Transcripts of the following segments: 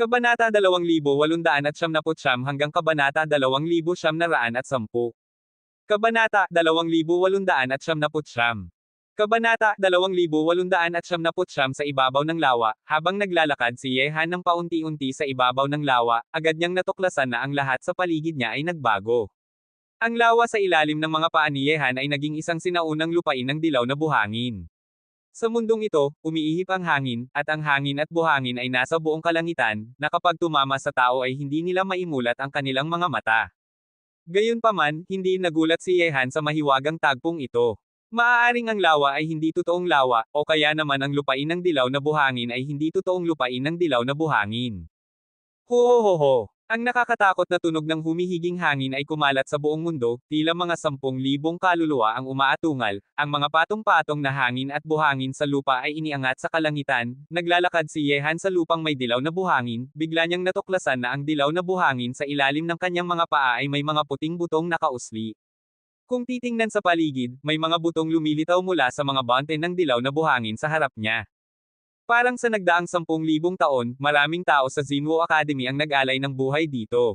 Kabanata 2899 hanggang Kabanata 2910. Kabanata 2899. Kabanata 2899 sa ibabaw ng lawa, habang naglalakad si Yehan ng paunti-unti sa ibabaw ng lawa, agad niyang natuklasan na ang lahat sa paligid niya ay nagbago. Ang lawa sa ilalim ng mga paa ni Yehan ay naging isang sinaunang lupain ng dilaw na buhangin. Sa mundong ito, umiihip ang hangin, at ang hangin at buhangin ay nasa buong kalangitan, na kapag tumama sa tao ay hindi nila maimulat ang kanilang mga mata. Gayunpaman, hindi nagulat si Yehan sa mahiwagang tagpong ito. Maaaring ang lawa ay hindi totoong lawa, o kaya naman ang lupain ng dilaw na buhangin ay hindi totoong lupain ng dilaw na buhangin. Ho! Ang nakakatakot na tunog ng humihiging hangin ay kumalat sa buong mundo, tila mga 10,000 kaluluwa ang umaatungal, ang mga patong-patong na hangin at buhangin sa lupa ay iniangat sa kalangitan, naglalakad si Yehan sa lupang may dilaw na buhangin, bigla niyang natuklasan na ang dilaw na buhangin sa ilalim ng kanyang mga paa ay may mga puting butong nakausli. Kung titingnan sa paligid, may mga butong lumilitaw mula sa mga bante ng dilaw na buhangin sa harap niya. Parang sa nagdaang 10,000 taon, maraming tao sa Zinwo Academy ang nag-alay ng buhay dito.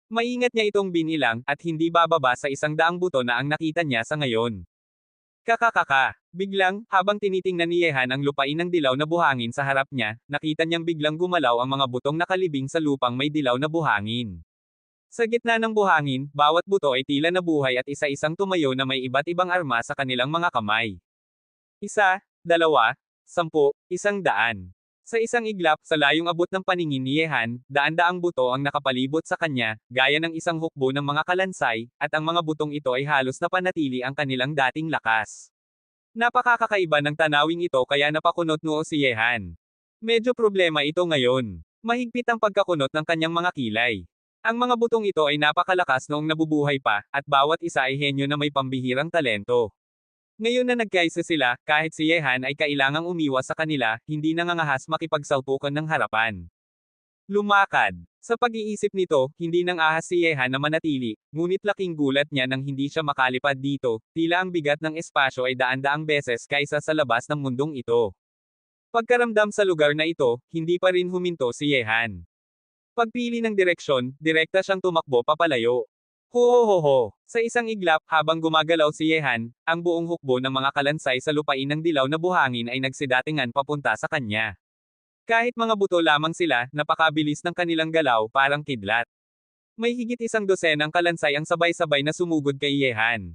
Maingat niya itong binilang, at hindi bababa sa 100 buto na ang nakita niya sa ngayon. Kakakaka. Biglang, habang tinitingnan ni Yehan ang lupain ng dilaw na buhangin sa harap niya, nakita niyang biglang gumalaw ang mga butong nakalibing sa lupang may dilaw na buhangin. Sa gitna ng buhangin, bawat buto ay tila nabuhay at isa-isang tumayo na may iba't ibang arma sa kanilang mga kamay. 1, 2, 10, 100. Sa isang iglap, sa layong abot ng paningin ni Yehan, daan-daang buto ang nakapalibot sa kanya, gaya ng isang hukbo ng mga kalansay, at ang mga butong ito ay halos napanatili ang kanilang dating lakas. Napakakakaiba ng tanawing ito kaya napakunot noo si Yehan. Medyo problema ito ngayon. Mahigpit ang pagkakunot ng kanyang mga kilay. Ang mga butong ito ay napakalakas noong nabubuhay pa, at bawat isa ay henyo na may pambihirang talento. Ngayon na nagkaisa sila, kahit si Yehan ay kailangang umiwas sa kanila, hindi nangangahas makipagsalpukan ng harapan. Lumakad. Sa pag-iisip nito, hindi nang ahas si Yehan na manatili, ngunit laking gulat niya nang hindi siya makalipad dito, tila ang bigat ng espasyo ay daan-daang beses kaysa sa labas ng mundong ito. Pagkaramdam sa lugar na ito, hindi pa rin huminto si Yehan. Pagpili ng direksyon, direkta siyang tumakbo papalayo. Ho! Sa isang iglap, habang gumagalaw si Yehan, ang buong hukbo ng mga kalansay sa lupain ng dilaw na buhangin ay nagsidatingan papunta sa kanya. Kahit mga buto lamang sila, napakabilis ng kanilang galaw, parang kidlat. May higit 100 kalansay ang sabay-sabay na sumugod kay Yehan.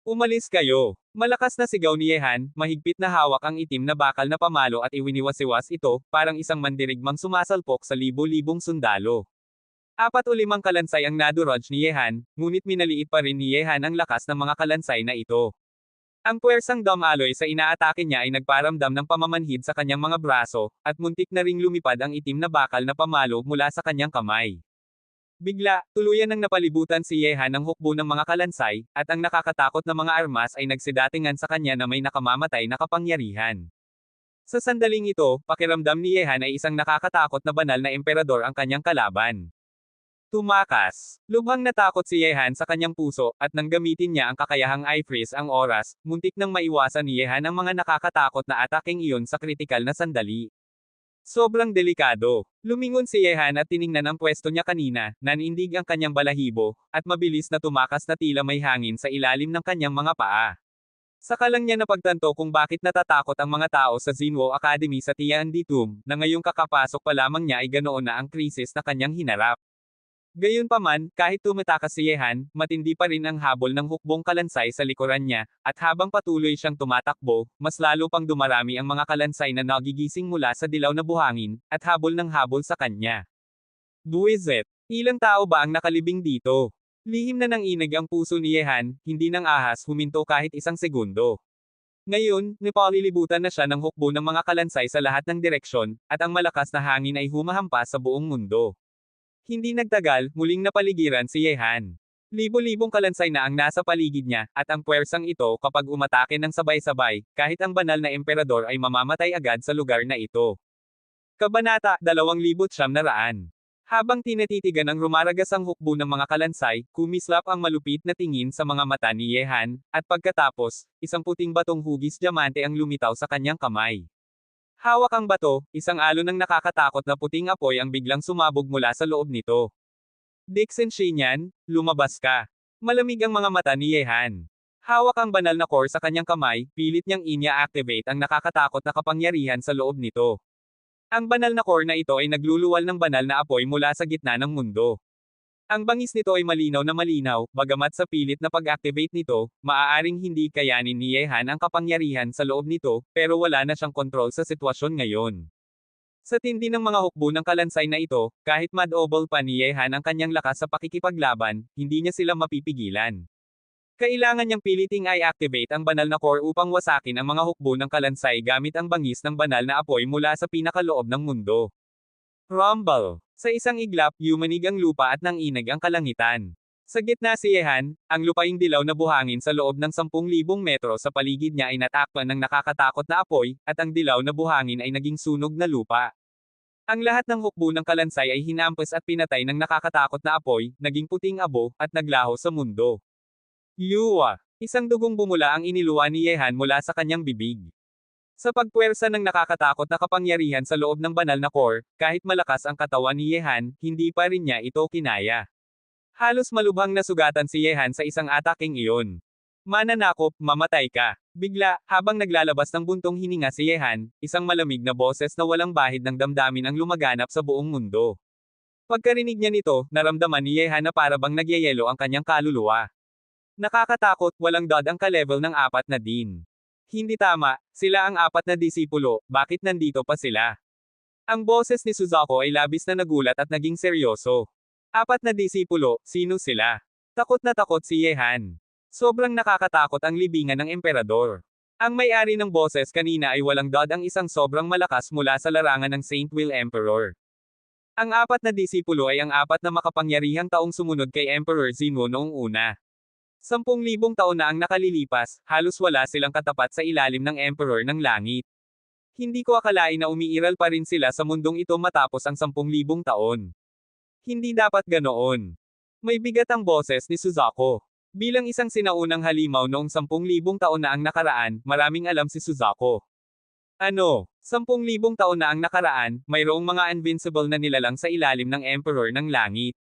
Umalis kayo! Malakas na sigaw ni Yehan, mahigpit na hawak ang itim na bakal na pamalo at iwiniwas-iwas ito, parang isang mandirigmang sumasalpok sa libo-libong sundalo. 4 o 5 kalansay ang nadurog ni Yehan, ngunit minaliit pa rin ni Yehan ang lakas ng mga kalansay na ito. Ang puwersang dumaloy sa inaatake niya ay nagparamdam ng pamamanhid sa kanyang mga braso, at muntik na ring lumipad ang itim na bakal na pamalo mula sa kanyang kamay. Bigla, tuluyan ng napalibutan si Yehan ng hukbo ng mga kalansay, at ang nakakatakot na mga armas ay nagsidatingan sa kanya na may nakamamatay na kapangyarihan. Sa sandaling ito, pakiramdam ni Yehan ay isang nakakatakot na banal na emperador ang kanyang kalaban. Tumakas. Lubhang natakot si Yehan sa kanyang puso, at nang gamitin niya ang kakayahang i-freeze ang oras, muntik nang maiwasan ni Yehan ang mga nakakatakot na ataking iyon sa kritikal na sandali. Sobrang delikado. Lumingon si Yehan at tiningnan ang pwesto niya kanina, nanindig ang kanyang balahibo, at mabilis na tumakas na tila may hangin sa ilalim ng kanyang mga paa. Saka lang niya napagtanto kung bakit natatakot ang mga tao sa Zinwo Academy sa Tianditum, na ngayong kakapasok pa lamang niya ay ganoon na ang krisis na kanyang hinarap. Gayunpaman, kahit tumatakas si Yehan, matindi pa rin ang habol ng hukbong kalansay sa likuran niya, at habang patuloy siyang tumatakbo, mas lalo pang dumarami ang mga kalansay na nagigising mula sa dilaw na buhangin, at habol ng habol sa kanya. Buwisit! Ilang tao ba ang nakalibing dito? Lihim na nanginig ang puso ni Yehan, hindi nang ahas huminto kahit isang segundo. Ngayon, napalilibutan na siya ng hukbo ng mga kalansay sa lahat ng direksyon, at ang malakas na hangin ay humahampas sa buong mundo. Hindi nagtagal, muling napaligiran si Yehan. Libo-libong kalansay na ang nasa paligid niya, at ang puwersang ito kapag umatake ng sabay-sabay, kahit ang banal na emperador ay mamamatay agad sa lugar na ito. Kabanata 2900. Habang tinatitigan ang rumaragas ang hukbo ng mga kalansay, kumislap ang malupit na tingin sa mga mata ni Yehan, at pagkatapos, isang puting batong hugis diamante ang lumitaw sa kanyang kamay. Hawak ang bato, isang alon ng nakakatakot na puting apoy ang biglang sumabog mula sa loob nito. Dixon Shinyan, lumabas ka. Malamig ang mga mata ni Yehan. Hawak ang banal na core sa kanyang kamay, pilit niyang inya-activate ang nakakatakot na kapangyarihan sa loob nito. Ang banal na core na ito ay nagluluwal ng banal na apoy mula sa gitna ng mundo. Ang bangis nito ay malinaw na malinaw, bagamat sa pilit na pag-activate nito, maaaring hindi kayanin ni Yehan ang kapangyarihan sa loob nito, pero wala na siyang kontrol sa sitwasyon ngayon. Sa tindi ng mga hukbo ng kalansay na ito, kahit madobol pa ni Yehan ang kanyang lakas sa pakikipaglaban, hindi niya sila mapipigilan. Kailangan niyang piliting i-activate ang banal na core upang wasakin ang mga hukbo ng kalansay gamit ang bangis ng banal na apoy mula sa pinakaloob ng mundo. Rumble. Sa isang iglap, yumanig ang lupa at nanginag ang kalangitan. Sa gitna si Yehan, ang lupaing dilaw na buhangin sa loob ng 10,000 metro sa paligid niya ay natakpan ng nakakatakot na apoy, at ang dilaw na buhangin ay naging sunog na lupa. Ang lahat ng hukbo ng kalansay ay hinampas at pinatay ng nakakatakot na apoy, naging puting abo, at naglaho sa mundo. Yuwa! Isang dugong bumula ang iniluwa ni Yehan mula sa kanyang bibig. Sa pagpuwersa ng nakakatakot na kapangyarihan sa loob ng banal na core, kahit malakas ang katawan ni Yehan, hindi pa rin niya ito kinaya. Halos malubhang nasugatan si Yehan sa isang ataking iyon. Mananakop, mamatay ka. Bigla, habang naglalabas ng buntong hininga si Yehan, isang malamig na boses na walang bahid ng damdamin ang lumaganap sa buong mundo. Pagkarinig niya nito, naramdaman ni Yehan na parabang nagyayelo ang kanyang kaluluwa. Nakakatakot, walang dod ang ka-level ng 4 na din. Hindi tama, sila ang 4 na disipulo, bakit nandito pa sila? Ang boses ni Suzaku ay labis na nagulat at naging seryoso. 4 na disipulo, sino sila? Takot na takot si Yehan. Sobrang nakakatakot ang libingan ng emperador. Ang may-ari ng boses kanina ay walang dod ang isang sobrang malakas mula sa larangan ng Saint Will Emperor. Ang 4 na disipulo ay ang 4 na makapangyarihang taong sumunod kay Emperor Zinwo noong una. 10,000 taon na ang nakalilipas, halos wala silang katapat sa ilalim ng Emperor ng Langit. Hindi ko akalain na umiiral pa rin sila sa mundong ito matapos ang 10,000 taon. Hindi dapat ganoon. May bigat ang boses ni Suzaku. Bilang isang sinaunang halimaw noong 10,000 taon na ang nakaraan, maraming alam si Suzaku. Ano? 10,000 taon na ang nakaraan, mayroong mga invincible na nilalang sa ilalim ng Emperor ng Langit.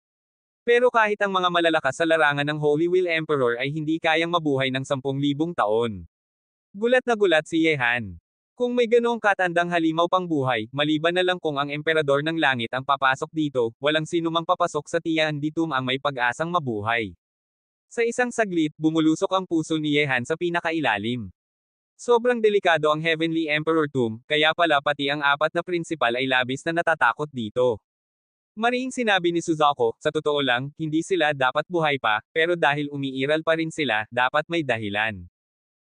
Pero kahit ang mga malalakas sa larangan ng Holy Will Emperor ay hindi kayang mabuhay ng 10,000 taon. Gulat na gulat si Yehan. Kung may ganoong katandang halimaw pang buhay, maliban na lang kung ang Emperador ng Langit ang papasok dito, walang sinumang papasok sa Tianditum ang may pag-asang mabuhay. Sa isang saglit, bumulusok ang puso ni Yehan sa pinakailalim. Sobrang delikado ang Heavenly Emperor Tomb, kaya pala pati ang 4 na prinsipal ay labis na natatakot dito. Mariing sinabi ni Suzaku, sa totoo lang, hindi sila dapat buhay pa, pero dahil umiiral pa rin sila, dapat may dahilan.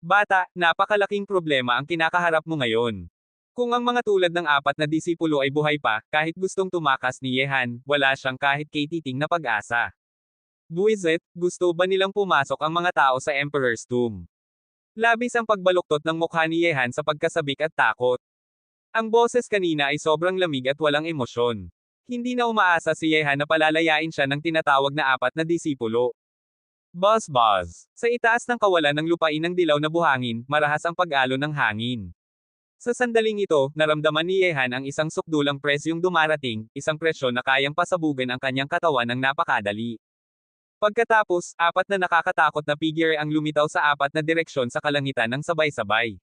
Bata, napakalaking problema ang kinakaharap mo ngayon. Kung ang mga tulad ng 4 na disipulo ay buhay pa, kahit gustong tumakas ni Yehan, wala siyang kahit katiting na pag-asa. Buisit, gusto ba nilang pumasok ang mga tao sa Emperor's Tomb? Labis ang pagbaluktot ng mukha ni Yehan sa pagkasabik at takot. Ang boses kanina ay sobrang lamig at walang emosyon. Hindi na umaasa si Yehan na palalayain siya ng tinatawag na 4 na disipulo. Buzz buzz. Sa itaas ng kawalan ng lupain ng dilaw na buhangin, marahas ang pag-alon ng hangin. Sa sandaling ito, naramdaman ni Yehan ang isang sukdulang presyong dumarating, isang presyon na kayang pasabugan ang kanyang katawan ng napakadali. Pagkatapos, 4 na nakakatakot na figure ang lumitaw sa 4 na direksyon sa kalangitan ng sabay-sabay.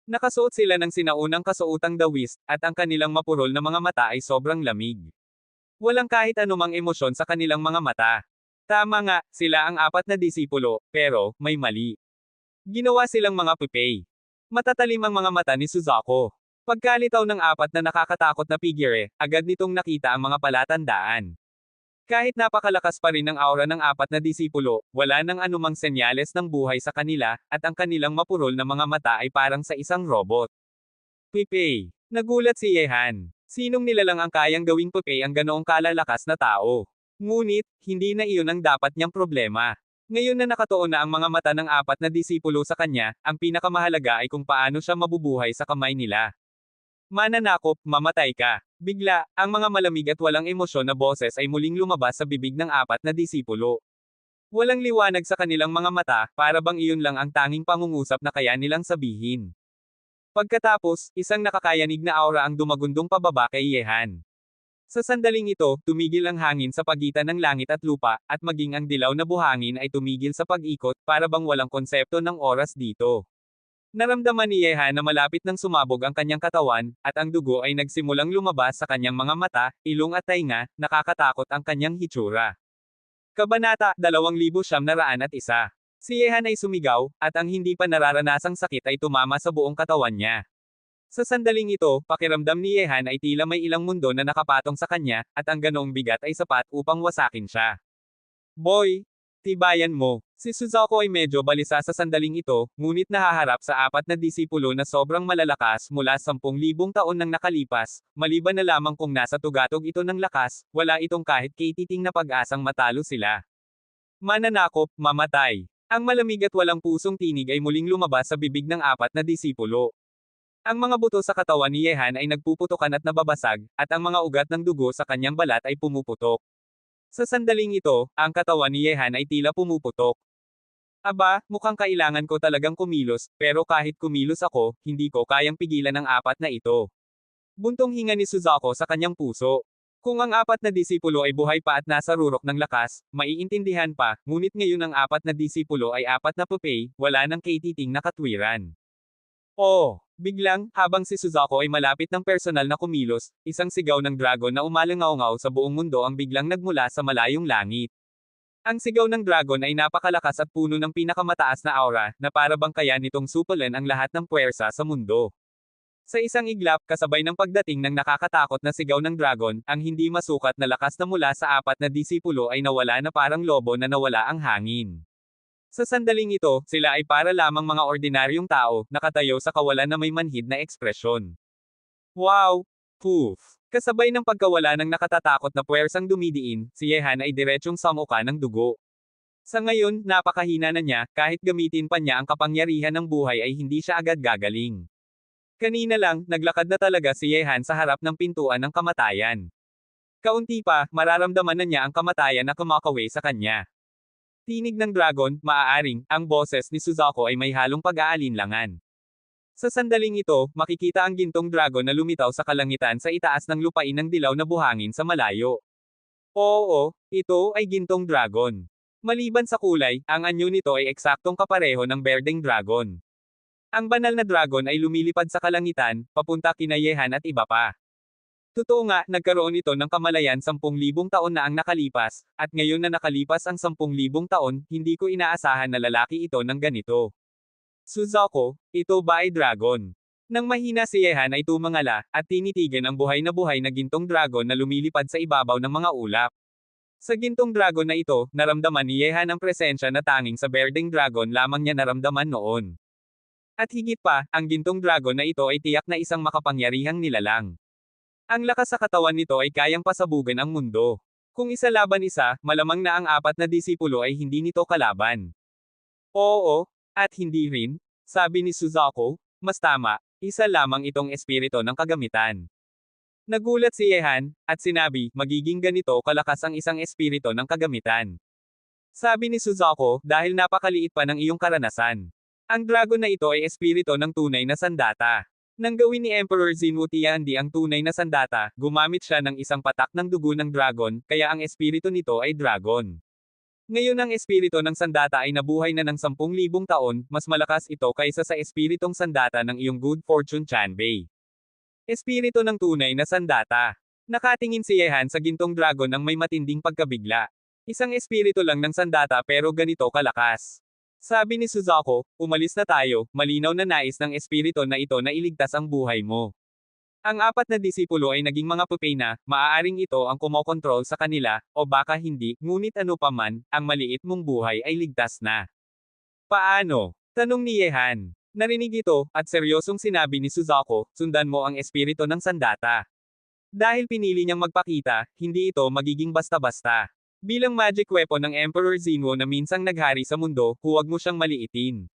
Nakasuot sila ng sinaunang kasuotang dawis, at ang kanilang mapurol na mga mata ay sobrang lamig. Walang kahit anumang emosyon sa kanilang mga mata. Tama nga, sila ang 4 na disipulo, pero, may mali. Ginawa silang mga pipay. Matatalim ang mga mata ni Suzaku. Pagkalitaw ng 4 na nakakatakot na figure, agad nitong nakita ang mga palatandaan. Kahit napakalakas pa rin ang aura ng 4 na disipulo, wala nang anumang senyales ng buhay sa kanila, at ang kanilang mapurol na mga mata ay parang sa isang robot. Pipay. Nagulat si Yehan. Sinong nilalang ang kayang gawing pipay ang ganoong kalalakas na tao? Ngunit, hindi na iyon ang dapat niyang problema. Ngayon na nakatuon na ang mga mata ng 4 na disipulo sa kanya, ang pinakamahalaga ay kung paano siya mabubuhay sa kamay nila. Mananakop, mamatay ka. Bigla, ang mga malamig at walang emosyon na boses ay muling lumabas sa bibig ng 4 na disipulo. Walang liwanag sa kanilang mga mata, para bang iyon lang ang tanging pangungusap na kaya nilang sabihin. Pagkatapos, isang nakakayanig na aura ang dumagundong pababa kay Yehan. Sa sandaling ito, tumigil ang hangin sa pagitan ng langit at lupa, at maging ang dilaw na buhangin ay tumigil sa pag-ikot, para bang walang konsepto ng oras dito. Naramdaman ni Yehan na malapit nang sumabog ang kanyang katawan, at ang dugo ay nagsimulang lumabas sa kanyang mga mata, ilong at tainga, nakakatakot ang kanyang hitsura. Kabanata 2901. Si Yehan ay sumigaw, at ang hindi pa nararanasang sakit ay tumama sa buong katawan niya. Sa sandaling ito, pakiramdam ni Yehan ay tila may ilang mundo na nakapatong sa kanya, at ang ganoong bigat ay sapat upang wasakin siya. Boy, tibayan mo. Si Suzuko ay medyo balisa sa sandaling ito, ngunit nahaharap sa 4 na disipulo na sobrang malalakas mula 10,000 taon nang nakalipas, maliban na lamang kung nasa tugatog ito ng lakas, wala itong kahit katiting na pag-asang matalo sila. Mananakop, mamatay. Ang malamig at walang pusong tinig ay muling lumabas sa bibig ng 4 na disipulo. Ang mga buto sa katawan ni Yehan ay nagpuputukan at nababasag, at ang mga ugat ng dugo sa kanyang balat ay pumuputok. Sa sandaling ito, ang katawan ni Yehan ay tila pumuputok. Aba, mukhang kailangan ko talagang kumilos, pero kahit kumilos ako, hindi ko kayang pigilan ang 4 na ito. Buntong hinga ni Suzuko sa kanyang puso. Kung ang 4 na disipulo ay buhay pa at nasa rurok ng lakas, maiintindihan pa, ngunit ngayon ang 4 na disipulo ay 4 na pupay, wala nang katiting na katwiran. Oh! Biglang, habang si Suzuko ay malapit ng personal na kumilos, isang sigaw ng dragon na umalangaw-ngaw sa buong mundo ang biglang nagmula sa malayong langit. Ang sigaw ng dragon ay napakalakas at puno ng pinakamataas na aura, na para bang kaya nitong supulan ang lahat ng puwersa sa mundo. Sa isang iglap, kasabay ng pagdating ng nakakatakot na sigaw ng dragon, ang hindi masukat na lakas na mula sa 4 na disipulo ay nawala na parang lobo na nawala ang hangin. Sa sandaling ito, sila ay para lamang mga ordinaryong tao, nakatayo sa kawalan na may manhid na ekspresyon. Wow! Poof! Kasabay ng pagkawala ng nakatatakot na puwersang dumidiin, si Yehan ay diretsyong samuka ng dugo. Sa ngayon, napakahina na niya, kahit gamitin pa niya ang kapangyarihan ng buhay ay hindi siya agad gagaling. Kanina lang, naglakad na talaga si Yehan sa harap ng pintuan ng kamatayan. Kaunti pa, mararamdaman na niya ang kamatayan na kumakaway sa kanya. Tinig ng dragon, maaaring, ang boses ni Suzuko ay may halong pag-aalinlangan. Sa sandaling ito, makikita ang gintong dragon na lumitaw sa kalangitan sa itaas ng lupain ng dilaw na buhangin sa malayo. Oo, ito ay gintong dragon. Maliban sa kulay, ang anyo nito ay eksaktong kapareho ng berdeng dragon. Ang banal na dragon ay lumilipad sa kalangitan, papunta kina Yehan at iba pa. Totoo nga, nagkaroon ito ng kamalayan 10,000 taon na ang nakalipas, at ngayon na nakalipas ang 10,000 taon, hindi ko inaasahan na lalaki ito ng ganito. Suzuko, ito ba ay dragon? Nang mahina si Yehan ay tumangala, at tinitigan ang buhay na gintong dragon na lumilipad sa ibabaw ng mga ulap. Sa gintong dragon na ito, naramdaman ni Yehan ang presensya na tanging sa berdeng dragon lamang niya naramdaman noon. At higit pa, ang gintong dragon na ito ay tiyak na isang makapangyarihang nilalang. Ang lakas sa katawan nito ay kayang pasabugan ang mundo. Kung isa laban isa, malamang na ang 4 na disipulo ay hindi nito kalaban. Oo, at hindi rin, sabi ni Suzuko, mas tama, isa lamang itong espiritu ng kagamitan. Nagulat si Yehan, at sinabi, magiging ganito kalakas ang isang espiritu ng kagamitan. Sabi ni Suzuko, dahil napakaliit pa ng iyong karanasan. Ang dragon na ito ay espiritu ng tunay na sandata. Nang gawin ni Emperor Zinwu Tiandi ang tunay na sandata, gumamit siya ng isang patak ng dugo ng dragon, kaya ang espiritu nito ay dragon. Ngayon ang espiritu ng sandata ay nabuhay na ng 10,000 taon, mas malakas ito kaysa sa espiritong sandata ng iyong good fortune Chanbei. Espiritu ng tunay na sandata. Nakatingin si Yehan sa gintong dragon ng may matinding pagkabigla. Isang espiritu lang ng sandata pero ganito kalakas. Sabi ni Suzuko, umalis na tayo, malinaw na nais ng espiritu na ito na iligtas ang buhay mo. Ang 4 na disipulo ay naging mga pupay na, maaaring ito ang kumokontrol sa kanila, o baka hindi, ngunit ano pa man, ang maliit mong buhay ay ligtas na. Paano? Tanong ni Yehan. Narinig ito, at seryosong sinabi ni Suzuko, sundan mo ang espiritu ng sandata. Dahil pinili niyang magpakita, hindi ito magiging basta-basta. Bilang magic weapon ng Emperor Zinwu na minsang naghari sa mundo, huwag mo siyang maliitin.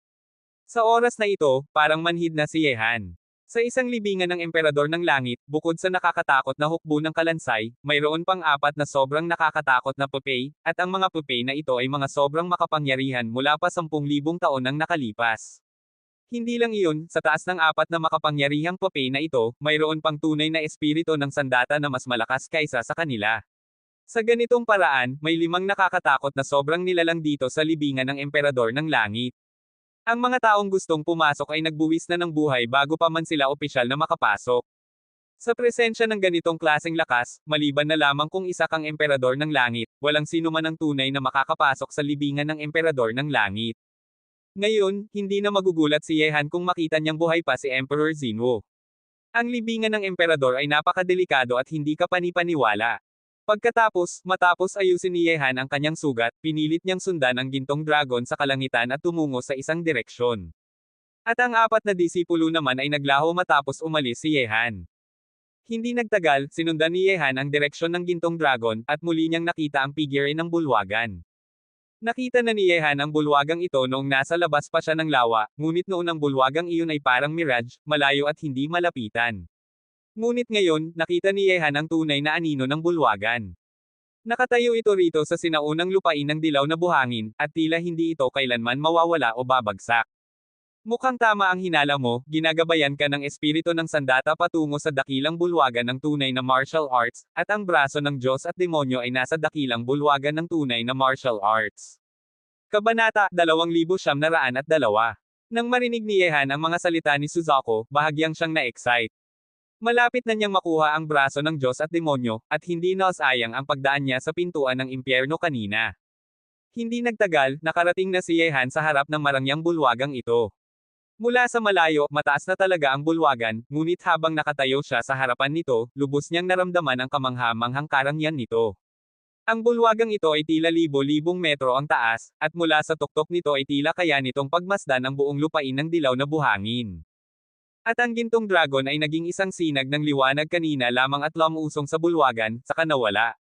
Sa oras na ito, parang manhid na si Yehan. Sa isang libingan ng Emperador ng Langit, bukod sa nakakatakot na hukbo ng kalansay, mayroon pang 4 na sobrang nakakatakot na pupay, at ang mga pupay na ito ay mga sobrang makapangyarihan mula pa 10,000 taon nang nakalipas. Hindi lang iyon, sa taas ng apat na makapangyarihang papel na ito, mayroon pang tunay na espiritu ng sandata na mas malakas kaysa sa kanila. Sa ganitong paraan, may 5 nakakatakot na sobrang nilalang dito sa libingan ng Emperador ng Langit. Ang mga taong gustong pumasok ay nagbuwis na ng buhay bago pa man sila opisyal na makapasok. Sa presensya ng ganitong klaseng lakas, maliban na lamang kung isa kang Emperador ng Langit, walang sino man ang tunay na makakapasok sa libingan ng Emperador ng Langit. Ngayon, hindi na magugulat si Yehan kung makita niyang buhay pa si Emperor Zinwo. Ang libingan ng Emperador ay napakadelikado at hindi ka panipaniwala. Matapos ayusin ni Yehan ang kanyang sugat, pinilit niyang sundan ang gintong dragon sa kalangitan at tumungo sa isang direksyon. At ang 4 na disipulo naman ay naglaho matapos umalis si Yehan. Hindi nagtagal, sinundan ni Yehan ang direksyon ng gintong dragon, at muli niyang nakita ang figure ng bulwagan. Nakita na ni Yehan ang bulwagang ito noong nasa labas pa siya ng lawa, ngunit noon ang bulwagang iyon ay parang mirage, malayo at hindi malapitan. Ngunit ngayon, nakita ni Yehan ang tunay na anino ng bulwagan. Nakatayo ito rito sa sinaunang lupain ng dilaw na buhangin, at tila hindi ito kailanman mawawala o babagsak. Mukhang tama ang hinala mo, ginagabayan ka ng espiritu ng sandata patungo sa dakilang bulwagan ng tunay na martial arts, at ang braso ng Diyos at demonyo ay nasa dakilang bulwagan ng tunay na martial arts. Kabanata 2902. Nang marinig ni Yehan ang mga salita ni Suzaku, bahagyang siyang na-excite. Malapit na niyang makuha ang braso ng Diyos at demonyo, at hindi nasayang ang pagdaan niya sa pintuan ng impyerno kanina. Hindi nagtagal, nakarating na si Yehan sa harap ng marangyang bulwagang ito. Mula sa malayo, mataas na talaga ang bulwagan, ngunit habang nakatayo siya sa harapan nito, lubos niyang naramdaman ang kamangha-manghang karangyaan nito. Ang bulwagang ito ay tila libo-libong metro ang taas, at mula sa tuktok nito ay tila kaya nitong pagmasdan ang buong lupain ng dilaw na buhangin. At ang gintong dragon ay naging isang sinag ng liwanag kanina lamang at lumusong sa bulwagan, saka nawala.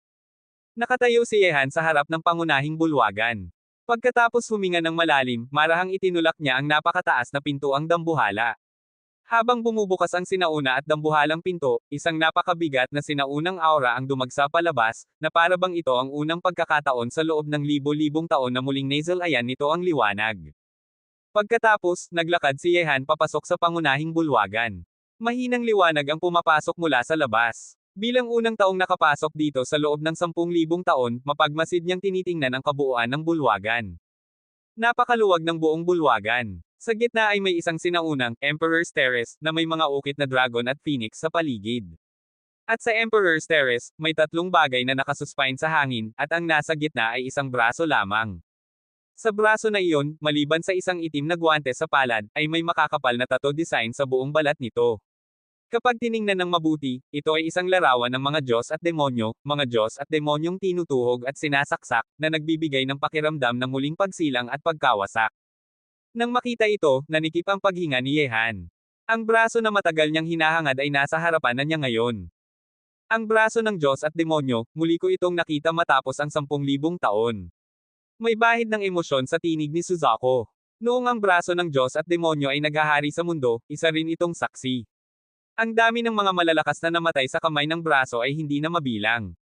Nakatayo si Yehan sa harap ng pangunahing bulwagan. Pagkatapos huminga ng malalim, marahang itinulak niya ang napakataas na pintuang dambuhala. Habang bumubukas ang sinauna at dambuhalang pinto, isang napakabigat na sinaunang aura ang dumagsa palabas, na para bang ito ang unang pagkakataon sa loob ng libo-libong taon na muling nasalayan nito ang liwanag. Pagkatapos, naglakad si Yehan papasok sa pangunahing bulwagan. Mahinang liwanag ang pumapasok mula sa labas. Bilang unang taong nakapasok dito sa loob ng 10,000 taon, mapagmasid niyang tinitingnan ang kabuuan ng bulwagan. Napakaluwag ng buong bulwagan. Sa gitna ay may isang sinaunang, Emperor's Terrace, na may mga ukit na dragon at phoenix sa paligid. At sa Emperor's Terrace, may 3 bagay na nakasuspine sa hangin, at ang nasa gitna ay isang braso lamang. Sa braso na iyon, maliban sa isang itim na guwante sa palad, ay may makakapal na tattoo design sa buong balat nito. Kapag tiningnan ng mabuti, ito ay isang larawan ng mga Diyos at demonyong tinutuhog at sinasaksak, na nagbibigay ng pakiramdam ng muling pagsilang at pagkawasak. Nang makita ito, nanikip ang paghinga ni Yehan. Ang braso na matagal niyang hinahangad ay nasa harapan na niya ngayon. Ang braso ng Diyos at demonyo, muli ko itong nakita matapos ang 10,000 taon. May bahid ng emosyon sa tinig ni Suzaku. Noong ang braso ng Diyos at demonyo ay naghahari sa mundo, isa rin itong saksi. Ang dami ng mga malalakas na namatay sa kamay ng braso ay hindi na mabilang.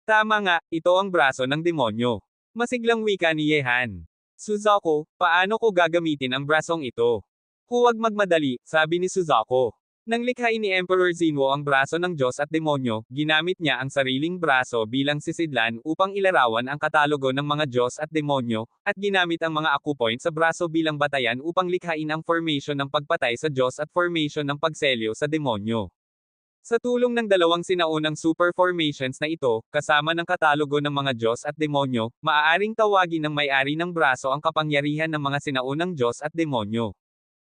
Tama nga, ito ang braso ng demonyo. Masiglang wika ni Yehan. Suzaku, paano ko gagamitin ang brasong ito? Huwag magmadali, sabi ni Suzaku. Nang likhain ni Emperor Zinwo ang braso ng Diyos at demonyo, ginamit niya ang sariling braso bilang sisidlan upang ilarawan ang katalogo ng mga Diyos at demonyo, at ginamit ang mga acupoint sa braso bilang batayan upang likhain ang formation ng pagpatay sa Diyos at formation ng pagselyo sa demonyo. Sa tulong ng 2 sinaunang super formations na ito, kasama ng katalogo ng mga Diyos at demonyo, maaaring tawagin ng may-ari ng braso ang kapangyarihan ng mga sinaunang Diyos at demonyo.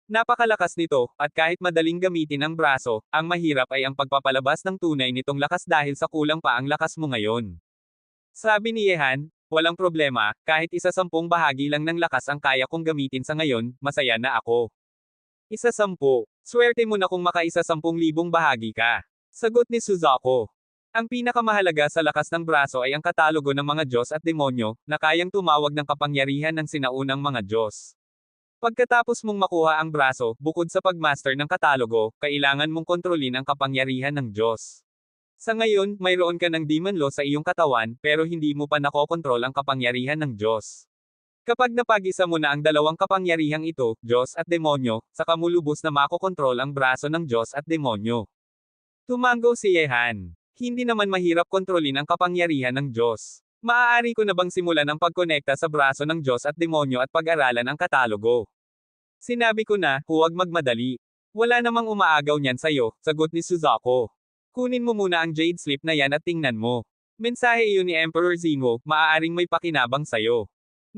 Napakalakas nito, at kahit madaling gamitin ang braso, ang mahirap ay ang pagpapalabas ng tunay nitong lakas dahil sa kulang pa ang lakas mo ngayon. Sabi ni Yehan, walang problema, kahit 10 bahagi lang ng lakas ang kaya kong gamitin sa ngayon, masaya na ako. 10. Swerte mo na kung maka-10,000 bahagi ka. Sagot ni Suzaku. Ang pinakamahalaga sa lakas ng braso ay ang katalogo ng mga Diyos at demonyo, na kayang tumawag ng kapangyarihan ng sinaunang mga Diyos. Pagkatapos mong makuha ang braso, bukod sa pagmaster ng katalogo, kailangan mong kontrolin ang kapangyarihan ng Diyos. Sa ngayon, mayroon ka ng demon law sa iyong katawan, pero hindi mo pa nakokontrol ang kapangyarihan ng Diyos. Kapag napag-isa mo na ang dalawang kapangyarihang ito, Diyos at demonyo, saka mo lubos na makokontrol ang braso ng Diyos at demonyo. Tumango si Yehan. Hindi naman mahirap kontrolin ang kapangyarihan ng Diyos. Maaari ko na bang simulan ang pagkonekta sa braso ng Diyos at demonyo at pag-aralan ang katalogo? Sinabi ko na, huwag magmadali. Wala namang umaagaw niyan sa'yo, sagot ni Suzaku. Kunin mo muna ang Jade Slip na yan at tingnan mo. Mensahe iyon ni Emperor Zinwo, maaaring may pakinabang sa'yo.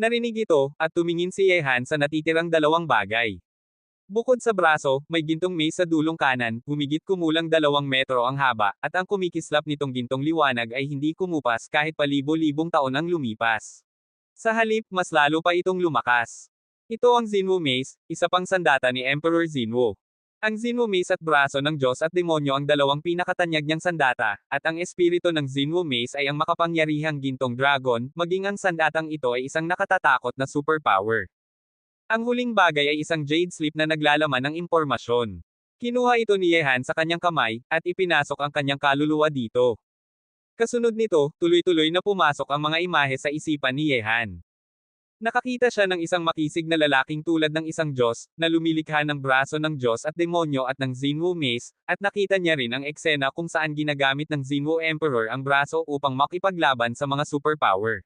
Narinig ito, at tumingin si Yehan sa natitirang dalawang bagay. Bukod sa braso, may gintong mace sa dulong kanan, humigit kumulang 2 metro ang haba, at ang kumikislap nitong gintong liwanag ay hindi kumupas kahit palibo-libong taon ang lumipas. Sa halip, mas lalo pa itong lumakas. Ito ang Zinwo Mace, isa pang sandata ni Emperor Zinwo. Ang Zinwo Mace at braso ng Diyos at demonyo ang dalawang pinakatanyag niyang sandata, at ang espiritu ng Zinwo Mace ay ang makapangyarihang gintong dragon, maging ang sandatang ito ay isang nakatatakot na superpower. Ang huling bagay ay isang Jade Slip na naglalaman ng impormasyon. Kinuha ito ni Yehan sa kanyang kamay, at ipinasok ang kanyang kaluluwa dito. Kasunod nito, tuloy-tuloy na pumasok ang mga imahe sa isipan ni Yehan. Nakakita siya ng isang makisig na lalaking tulad ng isang Diyos, na lumilikha ng braso ng Diyos at demonyo at ng Zinwo Mace, at nakita niya rin ang eksena kung saan ginagamit ng Zinwo Emperor ang braso upang makipaglaban sa mga superpower.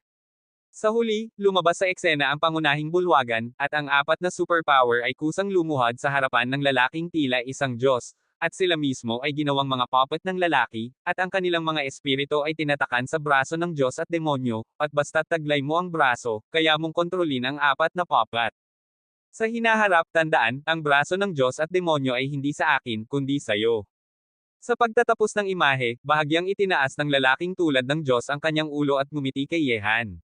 Sa huli, lumabas sa eksena ang pangunahing bulwagan, at ang 4 na superpower ay kusang lumuhad sa harapan ng lalaking tila isang Diyos, at sila mismo ay ginawang mga puppet ng lalaki, at ang kanilang mga espiritu ay tinatakan sa braso ng Diyos at demonyo, at basta't taglay mo ang braso, kaya mong kontrolin ang 4 na puppet. Sa hinaharap, tandaan, ang braso ng Diyos at demonyo ay hindi sa akin, kundi sa'yo. Sa pagtatapos ng imahe, bahagyang itinaas ng lalaking tulad ng Diyos ang kanyang ulo at ngumiti kay Yehan.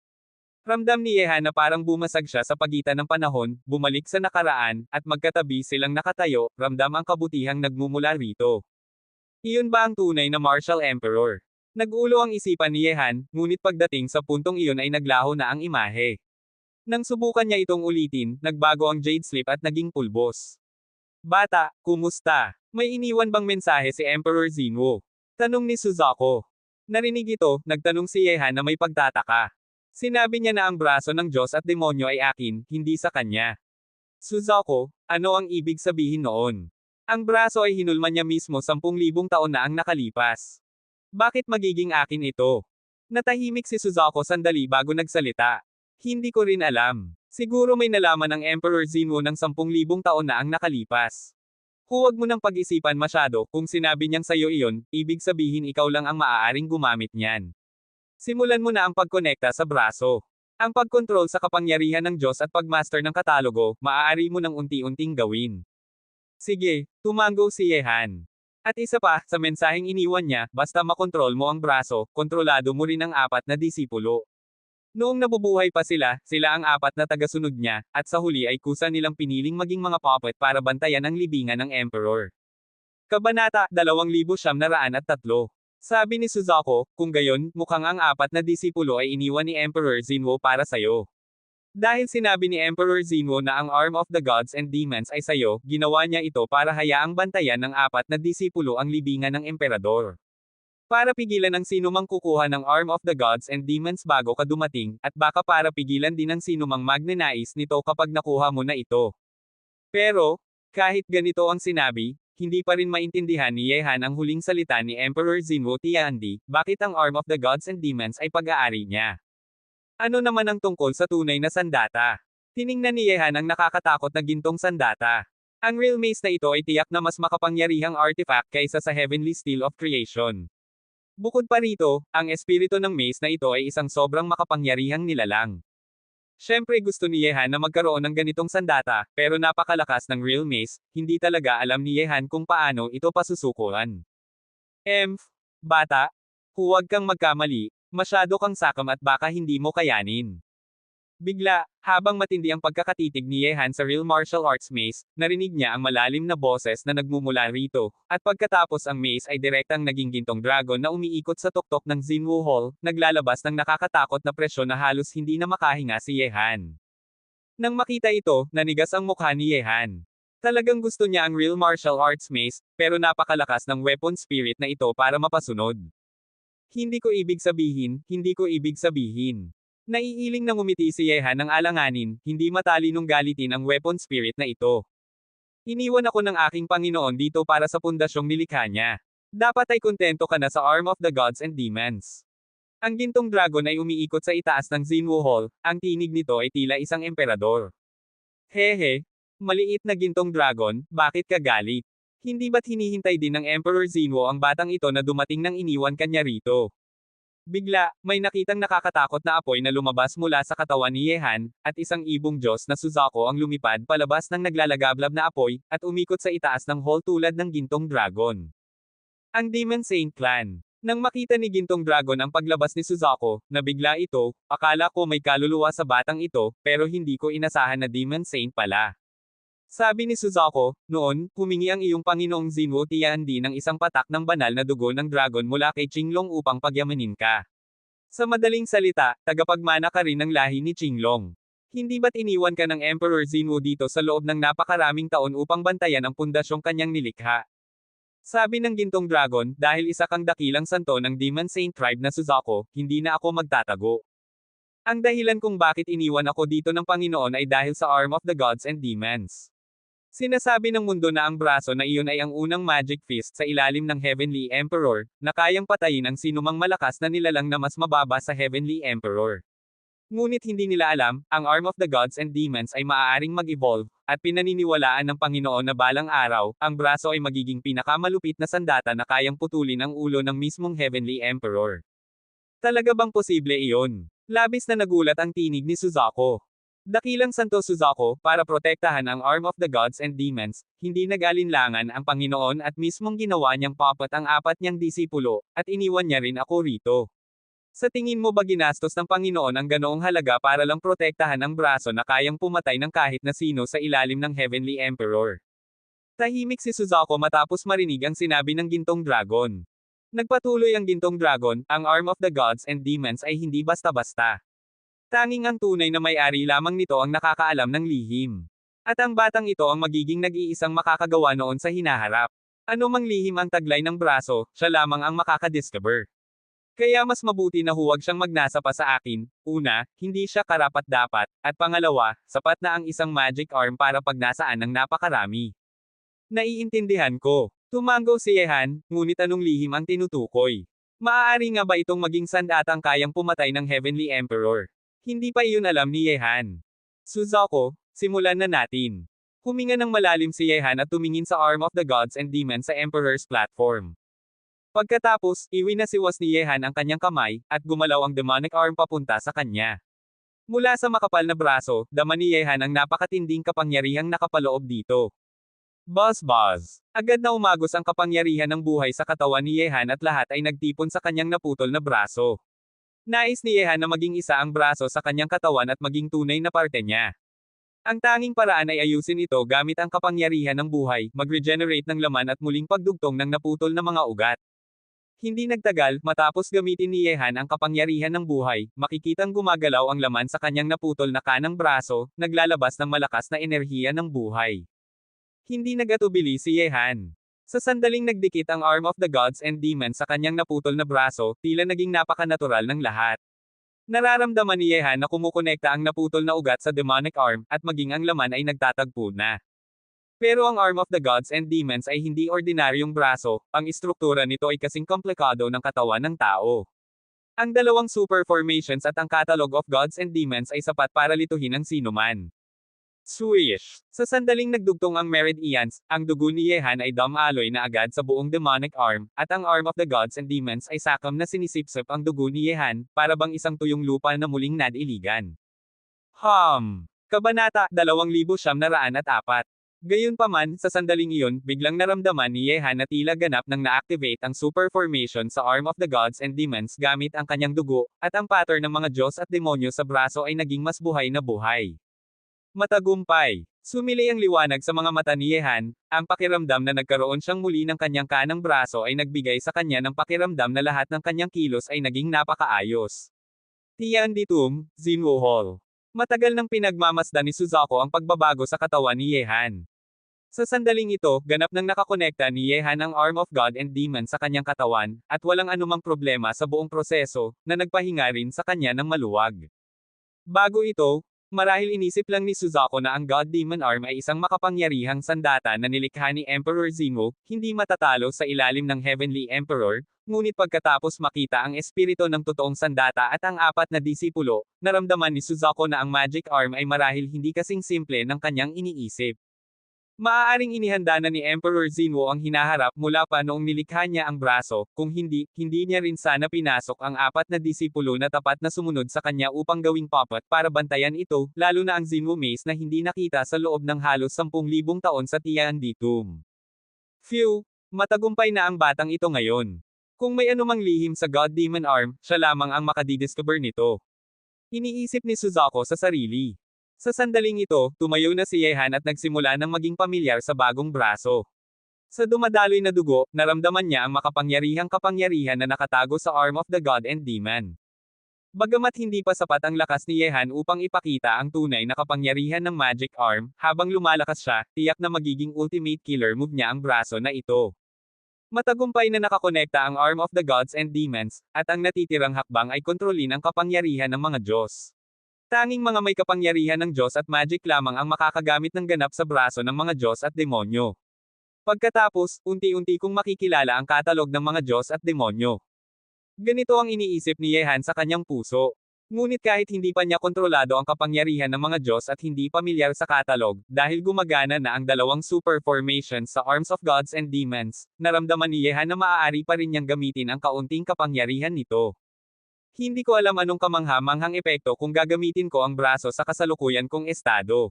Ramdam ni Yehan na parang bumasag siya sa pagitan ng panahon, bumalik sa nakaraan, at magkatabi silang nakatayo, ramdam ang kabutihang nagmumula rito. Iyon ba ang tunay na martial emperor? Nag-ulo ang isipan ni Yehan, ngunit pagdating sa puntong iyon ay naglaho na ang imahe. Nang subukan niya itong ulitin, nagbago ang Jade Slip at naging pulbos. Bata, kumusta? May iniwan bang mensahe si Emperor Zinwo? Tanong ni Suzaku. Narinig ito, nagtanong si Yehan na may pagtataka. Sinabi niya na ang braso ng Diyos at demonyo ay akin, hindi sa kanya. Suzaku, ano ang ibig sabihin noon? Ang braso ay hinulman niya mismo 10,000 taon na ang nakalipas. Bakit magiging akin ito? Natahimik si Suzaku sandali bago nagsalita. Hindi ko rin alam. Siguro may nalaman ang Emperor Zinwo ng 10,000 taon na ang nakalipas. Huwag mo nang pag-isipan masyado, kung sinabi niyang sayo iyon, ibig sabihin ikaw lang ang maaaring gumamit niyan. Simulan mo na ang pagkonekta sa braso. Ang pagkontrol sa kapangyarihan ng Diyos at pagmaster ng katalogo, maaari mo nang unti-unting gawin. Sige, tumango si Yehan. At isa pa, sa mensaheng iniwan niya, basta makontrol mo ang braso, kontrolado mo rin ang 4 na disipulo. Noong nabubuhay pa sila ang 4 na tagasunod niya, at sa huli ay kusa nilang piniling maging mga puppet para bantayan ang libingan ng Emperor. Kabanata 2903. Sabi ni Suzaku, kung gayon, mukhang ang 4 na disipulo ay iniwan ni Emperor Zinwo para sayo. Dahil sinabi ni Emperor Zinwo na ang Arm of the Gods and Demons ay sayo, ginawa niya ito para hayaang bantayan ng 4 na disipulo ang libingan ng Emperador. Para pigilan ang sinumang kukuha ng Arm of the Gods and Demons bago ka dumating, at baka para pigilan din ang sinumang magnanais nito kapag nakuha mo na ito. Pero, kahit ganito ang sinabi, hindi pa rin maintindihan ni Yehan ang huling salita ni Emperor Zinwo Tiandi, bakit ang Arm of the Gods and Demons ay pag-aari niya. Ano naman ang tungkol sa tunay na sandata? Tiningnan ni Yehan ang nakakatakot na gintong sandata. Ang real mace na ito ay tiyak na mas makapangyarihang artifact kaysa sa Heavenly Steel of Creation. Bukod pa rito, ang espiritu ng mace na ito ay isang sobrang makapangyarihang nilalang. Siyempre gusto ni Yehan na magkaroon ng ganitong sandata, pero napakalakas ng real mace, hindi talaga alam ni Yehan kung paano ito pasusukuan. Bata, huwag kang magkamali, masyado kang sakam at baka hindi mo kayanin. Bigla, habang matindi ang pagkakatitig ni Yehan sa real martial arts mace, narinig niya ang malalim na boses na nagmumula rito, at pagkatapos ang mace ay direktang naging gintong dragon na umiikot sa tuktok ng Zinwo Hall, naglalabas ng nakakatakot na presyon na halos hindi na makahinga si Yehan. Nang makita ito, nanigas ang mukha ni Yehan. Talagang gusto niya ang real martial arts mace, pero napakalakas ng weapon spirit na ito para mapasunod. Hindi ko ibig sabihin. Naiiling na ngumiti si Yehan ng alanganin, hindi matalinong galitin ang weapon spirit na ito. Iniwan ako ng aking Panginoon dito para sa pundasyong nilikha niya. Dapat ay kontento ka na sa arm of the gods and demons. Ang gintong dragon ay umiikot sa itaas ng Xinwu Hall, ang tinig nito ay tila isang emperador. Hehe, maliit na gintong dragon, bakit ka galit? Hindi ba't hinihintay din ng Emperor Xinwu ang batang ito na dumating nang iniwan kanya rito? Bigla, may nakitang nakakatakot na apoy na lumabas mula sa katawan ni Yehan, at isang ibong Diyos na Suzaku ang lumipad palabas ng naglalagablab na apoy, at umikot sa itaas ng hall tulad ng gintong dragon. Ang Demon Saint Clan. Nang makita ni Gintong Dragon ang paglabas ni Suzaku, nabigla ito, akala ko may kaluluwa sa batang ito, pero hindi ko inasahan na Demon Saint pala. Sabi ni Suzaku, noon, humingi ang iyong Panginoong Xinwu Tiandi ng isang patak ng banal na dugo ng dragon mula kay Qinglong upang pagyamanin ka. Sa madaling salita, tagapagmana ka rin ng lahi ni Qinglong. Hindi ba't iniwan ka ng Emperor Xinwu dito sa loob ng napakaraming taon upang bantayan ang pundasyong kanyang nilikha? Sabi ng Gintong Dragon, dahil isa kang dakilang santo ng Demon Saint Tribe na Suzaku, hindi na ako magtatago. Ang dahilan kung bakit iniwan ako dito ng Panginoon ay dahil sa arm of the gods and demons. Sinasabi ng mundo na ang braso na iyon ay ang unang magic fist sa ilalim ng Heavenly Emperor, na kayang patayin ang sinumang malakas na nilalang na mas mababa sa Heavenly Emperor. Ngunit hindi nila alam, ang arm of the gods and demons ay maaaring mag-evolve, at pinaniniwalaan ng Panginoon na balang araw, ang braso ay magiging pinakamalupit na sandata na kayang putulin ang ulo ng mismong Heavenly Emperor. Talaga bang posible iyon? Labis na nagulat ang tinig ni Suzaku. Dakilang Santo Suzaku, para protektahan ang arm of the gods and demons, hindi nag-alinlangan ang Panginoon at mismong ginawa niyang papat ang apat niyang disipulo, at iniwan niya rin ako rito. Sa tingin mo ba ginastos ng Panginoon ang ganoong halaga para lang protektahan ang braso na kayang pumatay ng kahit na sino sa ilalim ng Heavenly Emperor? Tahimik si Suzaku matapos marinig ang sinabi ng Gintong Dragon. Nagpatuloy ang Gintong Dragon, ang arm of the gods and demons ay hindi basta-basta. Tanging ang tunay na may-ari lamang nito ang nakakaalam ng lihim. At ang batang ito ang magiging nag-iisang makakagawa noon sa hinaharap. Ano mang lihim ang taglay ng braso, siya lamang ang makakadiscover. Kaya mas mabuti na huwag siyang magnasa pa sa akin. Una, hindi siya karapat-dapat, at pangalawa, sapat na ang isang magic arm para pagnasaan ng napakarami. Naiintindihan ko. Tumango si Yehan, ngunit anong lihim ang tinutukoy? Maaari nga ba itong maging sandatang kayang pumatay ng Heavenly Emperor? Hindi pa iyon alam ni Yehan. Suzaku, simulan na natin. Huminga ng malalim si Yehan at tumingin sa arm of the gods and demons sa Emperor's platform. Pagkatapos, iwinasiwas ni Yehan ang kanyang kamay, at gumalaw ang demonic arm papunta sa kanya. Mula sa makapal na braso, dama ni Yehan ang napakatinding kapangyarihang nakapaloob dito. Buzz. Agad na umagos ang kapangyarihan ng buhay sa katawan ni Yehan at lahat ay nagtipon sa kanyang naputol na braso. Nais ni Yehan na maging isa ang braso sa kanyang katawan at maging tunay na parte niya. Ang tanging paraan ay ayusin ito gamit ang kapangyarihan ng buhay, mag-regenerate ng laman at muling pagdugtong ng naputol na mga ugat. Hindi nagtagal, matapos gamitin ni Yehan ang kapangyarihan ng buhay, makikitang gumagalaw ang laman sa kanyang naputol na kanang braso, naglalabas ng malakas na enerhiya ng buhay. Hindi nagatubili si Yehan. Sa sandaling nagdikit ang arm of the gods and demons sa kanyang naputol na braso, tila naging napaka-natural ng lahat. Nararamdaman ni Yehan na kumukonekta ang naputol na ugat sa demonic arm, at maging ang laman ay nagtatagpo na. Pero ang arm of the gods and demons ay hindi ordinaryong braso, ang istruktura nito ay kasing komplikado ng katawan ng tao. Ang dalawang super formations at ang catalog of gods and demons ay sapat para lituhin ang sinuman. Swish! Sa sandaling nagdugtong ang Meridians, ang dugo ni Yehan ay dumaloy na agad sa buong demonic arm, at ang arm of the gods and demons ay sakam na sinisipsip ang dugo ni Yehan, para bang isang tuyong lupa na muling nadiligan. Kabanata 2904. Gayunpaman, sa sandaling iyon, biglang naramdaman ni Yehan na tila ganap nang na-activate ang super formation sa arm of the gods and demons gamit ang kanyang dugo, at ang pattern ng mga Diyos at demonyo sa braso ay naging mas buhay na buhay. Matagumpay. Sumili ang liwanag sa mga mata ni Yehan, ang pakiramdam na nagkaroon siyang muli ng kanyang kanang braso ay nagbigay sa kanya ng pakiramdam na lahat ng kanyang kilos ay naging napakaayos. Tianditum, Xinwu Hall. Matagal nang pinagmamasdan ni Suzaku ang pagbabago sa katawan ni Yehan. Sa sandaling ito, ganap nang nakakonekta ni Yehan ang arm of God and demon sa kanyang katawan, at walang anumang problema sa buong proseso, na nagpahinga rin sa kanya ng maluwag. Bago ito, marahil inisip lang ni Suzaku na ang God Demon Arm ay isang makapangyarihang sandata na nilikha ni Emperor Zenwo, hindi matatalo sa ilalim ng Heavenly Emperor, ngunit pagkatapos makita ang espiritu ng totoong sandata at ang apat na disipulo, naramdaman ni Suzaku na ang Magic Arm ay marahil hindi kasing simple ng kanyang iniisip. Maaaring inihanda na ni Emperor Zenwo ang hinaharap mula pa noong nilikha niya ang braso, kung hindi, hindi niya rin sana pinasok ang apat na disipulo na tapat na sumunod sa kanya upang gawing puppet para bantayan ito, lalo na ang Zenwo Mace na hindi nakita sa loob ng halos 10,000 taon sa Tiandi Tomb. Phew! Matagumpay na ang batang ito ngayon. Kung may anumang lihim sa God Demon Arm, siya lamang ang makadidiscover nito. Iniisip ni Suzaku sa sarili. Sa sandaling ito, tumayo na si Yehan at nagsimula ng maging pamilyar sa bagong braso. Sa dumadaloy na dugo, naramdaman niya ang makapangyarihang kapangyarihan na nakatago sa arm of the god and demon. Bagamat hindi pa sapat ang lakas ni Yehan upang ipakita ang tunay na kapangyarihan ng magic arm, habang lumalakas siya, tiyak na magiging ultimate killer move niya ang braso na ito. Matagumpay na nakakonekta ang arm of the gods and demons, at ang natitirang hakbang ay kontrolin ang kapangyarihan ng mga Diyos. Tanging mga may kapangyarihan ng Diyos at magic lamang ang makakagamit ng ganap sa braso ng mga Diyos at demonyo. Pagkatapos, unti-unti kong makikilala ang katalog ng mga Diyos at demonyo. Ganito ang iniisip ni Yehan sa kanyang puso. Ngunit kahit hindi pa niya kontrolado ang kapangyarihan ng mga Diyos at hindi pamilyar sa katalog, dahil gumagana na ang dalawang super formations sa arms of gods and demons, naramdaman ni Yehan na maaari pa rin niyang gamitin ang kaunting kapangyarihan nito. Hindi ko alam anong kamangha-manghang epekto kung gagamitin ko ang braso sa kasalukuyan kong estado.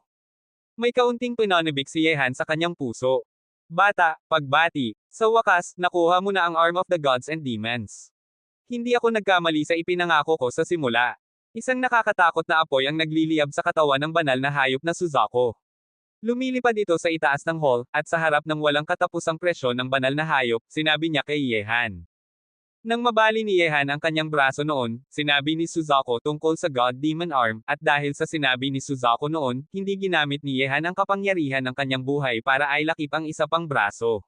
May kaunting pinanibik si Yehan sa kanyang puso. Bata, pagbati. Sa wakas, nakuha mo na ang arm of the gods and demons. Hindi ako nagkamali sa ipinangako ko sa simula. Isang nakakatakot na apoy ang nagliliyab sa katawan ng banal na hayop na Suzaku. Lumilipad ito sa itaas ng hall, at sa harap ng walang katapusang presyon ng banal na hayop, sinabi niya kay Yehan. Nang mabali ni Yehan ang kanyang braso noon, sinabi ni Suzaku tungkol sa God Demon Arm, at dahil sa sinabi ni Suzaku noon, hindi ginamit ni Yehan ang kapangyarihan ng kanyang buhay para ay lakip ang isa pang braso.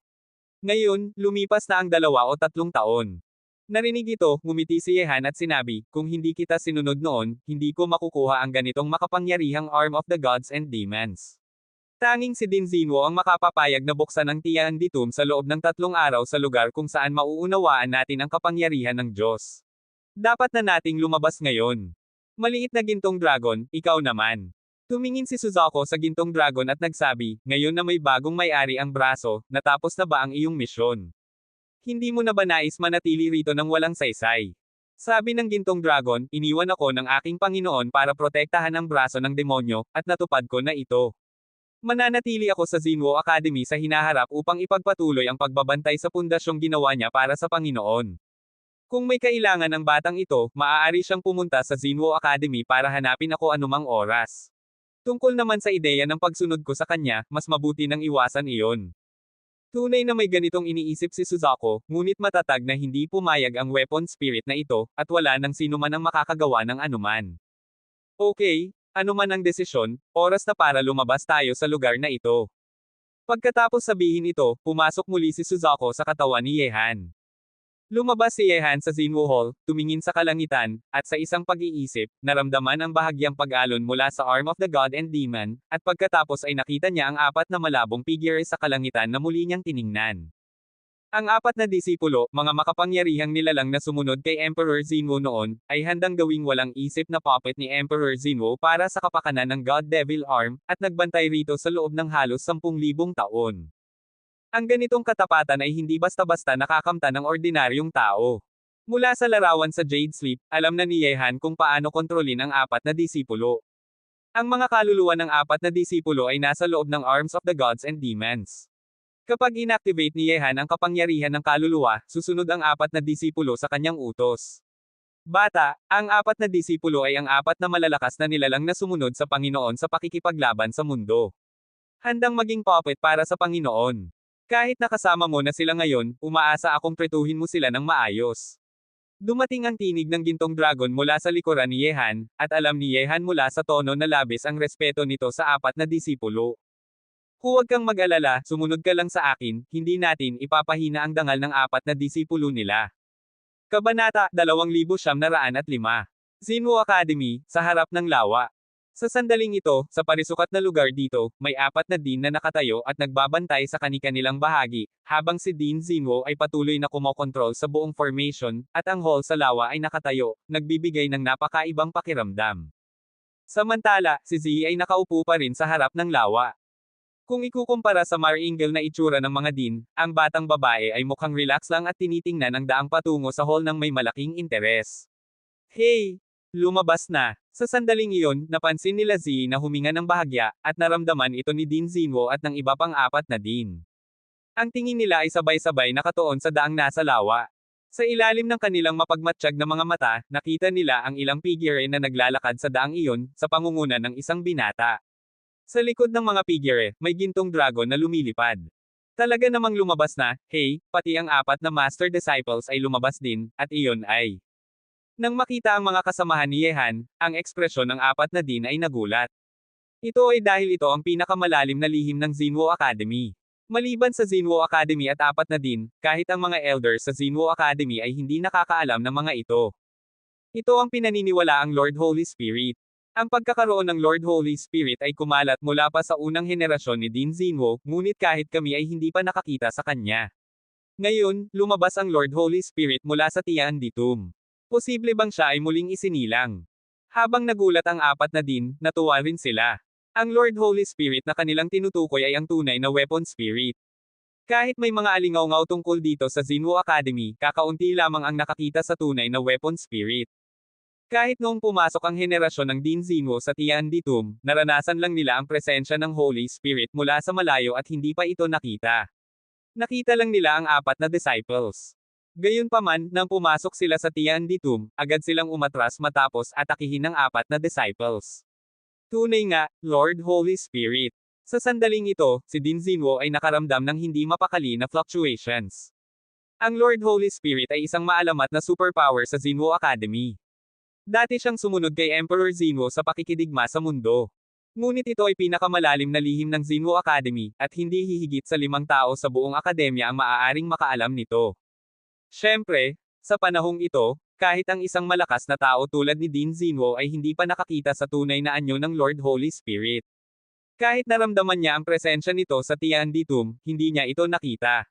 Ngayon, lumipas na ang 2 o 3 taon. Narinig ito, ngumiti si Yehan at sinabi, kung hindi kita sinunod noon, hindi ko makukuha ang ganitong makapangyarihang arm of the gods and demons. Tanging si Din Zenwo ang makapapayag na buksan ang Tiandi Tomb sa loob ng 3 araw sa lugar kung saan mauunawaan natin ang kapangyarihan ng Diyos. Dapat na nating lumabas ngayon. Maliit na gintong dragon, ikaw naman. Tumingin si Suzaku sa gintong dragon at nagsabi, ngayon na may bagong may-ari ang braso, natapos na ba ang iyong misyon? Hindi mo na ba nais manatili rito ng walang saysay? Sabi ng gintong dragon, iniwan ako ng aking Panginoon para protektahan ang braso ng demonyo, at natupad ko na ito. Mananatili ako sa Zenwo Academy sa hinaharap upang ipagpatuloy ang pagbabantay sa pundasyong ginawa niya para sa Panginoon. Kung may kailangan ang batang ito, maaari siyang pumunta sa Zenwo Academy para hanapin ako anumang oras. Tungkol naman sa ideya ng pagsunod ko sa kanya, mas mabuti nang iwasan iyon. Tunay na may ganitong iniisip si Suzaku, ngunit matatag na hindi pumayag ang weapon spirit na ito, at wala nang sino man ang makakagawa ng anuman. Okay. Ano man ang desisyon, oras na para lumabas tayo sa lugar na ito. Pagkatapos sabihin ito, pumasok muli si Suzaku sa katawan ni Yehan. Lumabas si Yehan sa Zenwo Hall, tumingin sa kalangitan, at sa isang pag-iisip, naramdaman ang bahagyang pag-alon mula sa arm of the god and demon, at pagkatapos ay nakita niya ang 4 na malabong figure sa kalangitan na muli niyang tiningnan. Ang 4 na disipulo, mga makapangyarihang nilalang na sumunod kay Emperor Zenwo noon, ay handang gawing walang isip na puppet ni Emperor Zenwo para sa kapakanan ng God Devil Arm, at nagbantay rito sa loob ng halos 10,000 taon. Ang ganitong katapatan ay hindi basta-basta nakakamta ng ordinaryong tao. Mula sa larawan sa Jade Sleep, alam na ni Yehan kung paano kontrolin ang 4 na disipulo. Ang mga kaluluwa ng 4 na disipulo ay nasa loob ng arms of the gods and demons. Kapag inactivate ni Yehan ang kapangyarihan ng kaluluwa, susunod ang 4 na disipulo sa kanyang utos. Bata, ang 4 na disipulo ay ang 4 na malalakas na nilalang na sumunod sa Panginoon sa pakikipaglaban sa mundo. Handang maging puppet para sa Panginoon. Kahit nakasama mo na sila ngayon, umaasa akong tretuhin mo sila ng maayos. Dumating ang tinig ng gintong dragon mula sa likuran ni Yehan, at alam ni Yehan mula sa tono na labis ang respeto nito sa 4 na disipulo. Huwag kang mag-alala, sumunod ka lang sa akin, hindi natin ipapahina ang dangal ng 4 na disipulo nila. Kabanata 2905. Zinwo Academy, sa harap ng lawa. Sa sandaling ito, sa parisukat na lugar dito, may 4 na Dean na nakatayo at nagbabantay sa kani-kanilang bahagi, habang si Dean Zinwo ay patuloy na kumokontrol sa buong formation, at ang hall sa lawa ay nakatayo, nagbibigay ng napakaibang pakiramdam. Samantala, si Zee ay nakaupo pa rin sa harap ng lawa. Kung ikukumpara sa mar-angle na itsura ng mga Dean, ang batang babae ay mukhang relax lang at tinitingnan ang daang patungo sa hall ng may malaking interes. Hey! Lumabas na. Sa sandaling iyon, napansin nila Zee na huminga ng bahagya, at naramdaman ito ni Dean Zinwo at ng iba pang 4 na Dean. Ang tingin nila ay sabay-sabay nakatuon sa daang nasa lawa. Sa ilalim ng kanilang mapagmatsyag na mga mata, nakita nila ang ilang figure na naglalakad sa daang iyon, sa pangunguna ng isang binata. Sa likod ng mga figure, may gintong dragon na lumilipad. Talaga namang lumabas na, hey, pati ang 4 na Master Disciples ay lumabas din, at iyon ay. Nang makita ang mga kasamahan ni Yehan, ang ekspresyon ng 4 na Dean ay nagulat. Ito ay dahil ito ang pinakamalalim na lihim ng Zinwo Academy. Maliban sa Zinwo Academy at 4 na Dean, kahit ang mga elders sa Zinwo Academy ay hindi nakakaalam ng mga ito. Ito ang pinaniniwala ang Lord Holy Spirit. Ang pagkakaroon ng Lord Holy Spirit ay kumalat mula pa sa unang henerasyon ni Dean Zinwo, ngunit kahit kami ay hindi pa nakakita sa kanya. Ngayon, lumabas ang Lord Holy Spirit mula sa Tian Ditum. Posible bang siya ay muling isinilang? Habang nagulat ang 4 na Dean, natuwa rin sila. Ang Lord Holy Spirit na kanilang tinutukoy ay ang tunay na weapon spirit. Kahit may mga alingaw-ngaw tungkol dito sa Zinwo Academy, kakaunti lamang ang nakakita sa tunay na weapon spirit. Kahit noong pumasok ang henerasyon ng Dean Zinwo sa Tian Ditum, naranasan lang nila ang presensya ng Holy Spirit mula sa malayo at hindi pa ito nakita. Nakita lang nila ang 4 na disciples. Gayunpaman, nang pumasok sila sa Tian Ditum, agad silang umatras matapos atakihin ng 4 na disciples. Tunay nga, Lord Holy Spirit. Sa sandaling ito, si Dean Zinwo ay nakaramdam ng hindi mapakali na fluctuations. Ang Lord Holy Spirit ay isang maalamat na superpower sa Zinwo Academy. Dati siyang sumunod kay Emperor Zinwo sa pakikidigma sa mundo. Ngunit ito ay pinakamalalim na lihim ng Zinwo Academy, at hindi hihigit sa 5 tao sa buong akademya ang maaaring makaalam nito. Siyempre, sa panahong ito, kahit ang isang malakas na tao tulad ni Dean Zinwo ay hindi pa nakakita sa tunay na anyo ng Lord Holy Spirit. Kahit naramdaman niya ang presensya nito sa Tian Ditum, hindi niya ito nakita.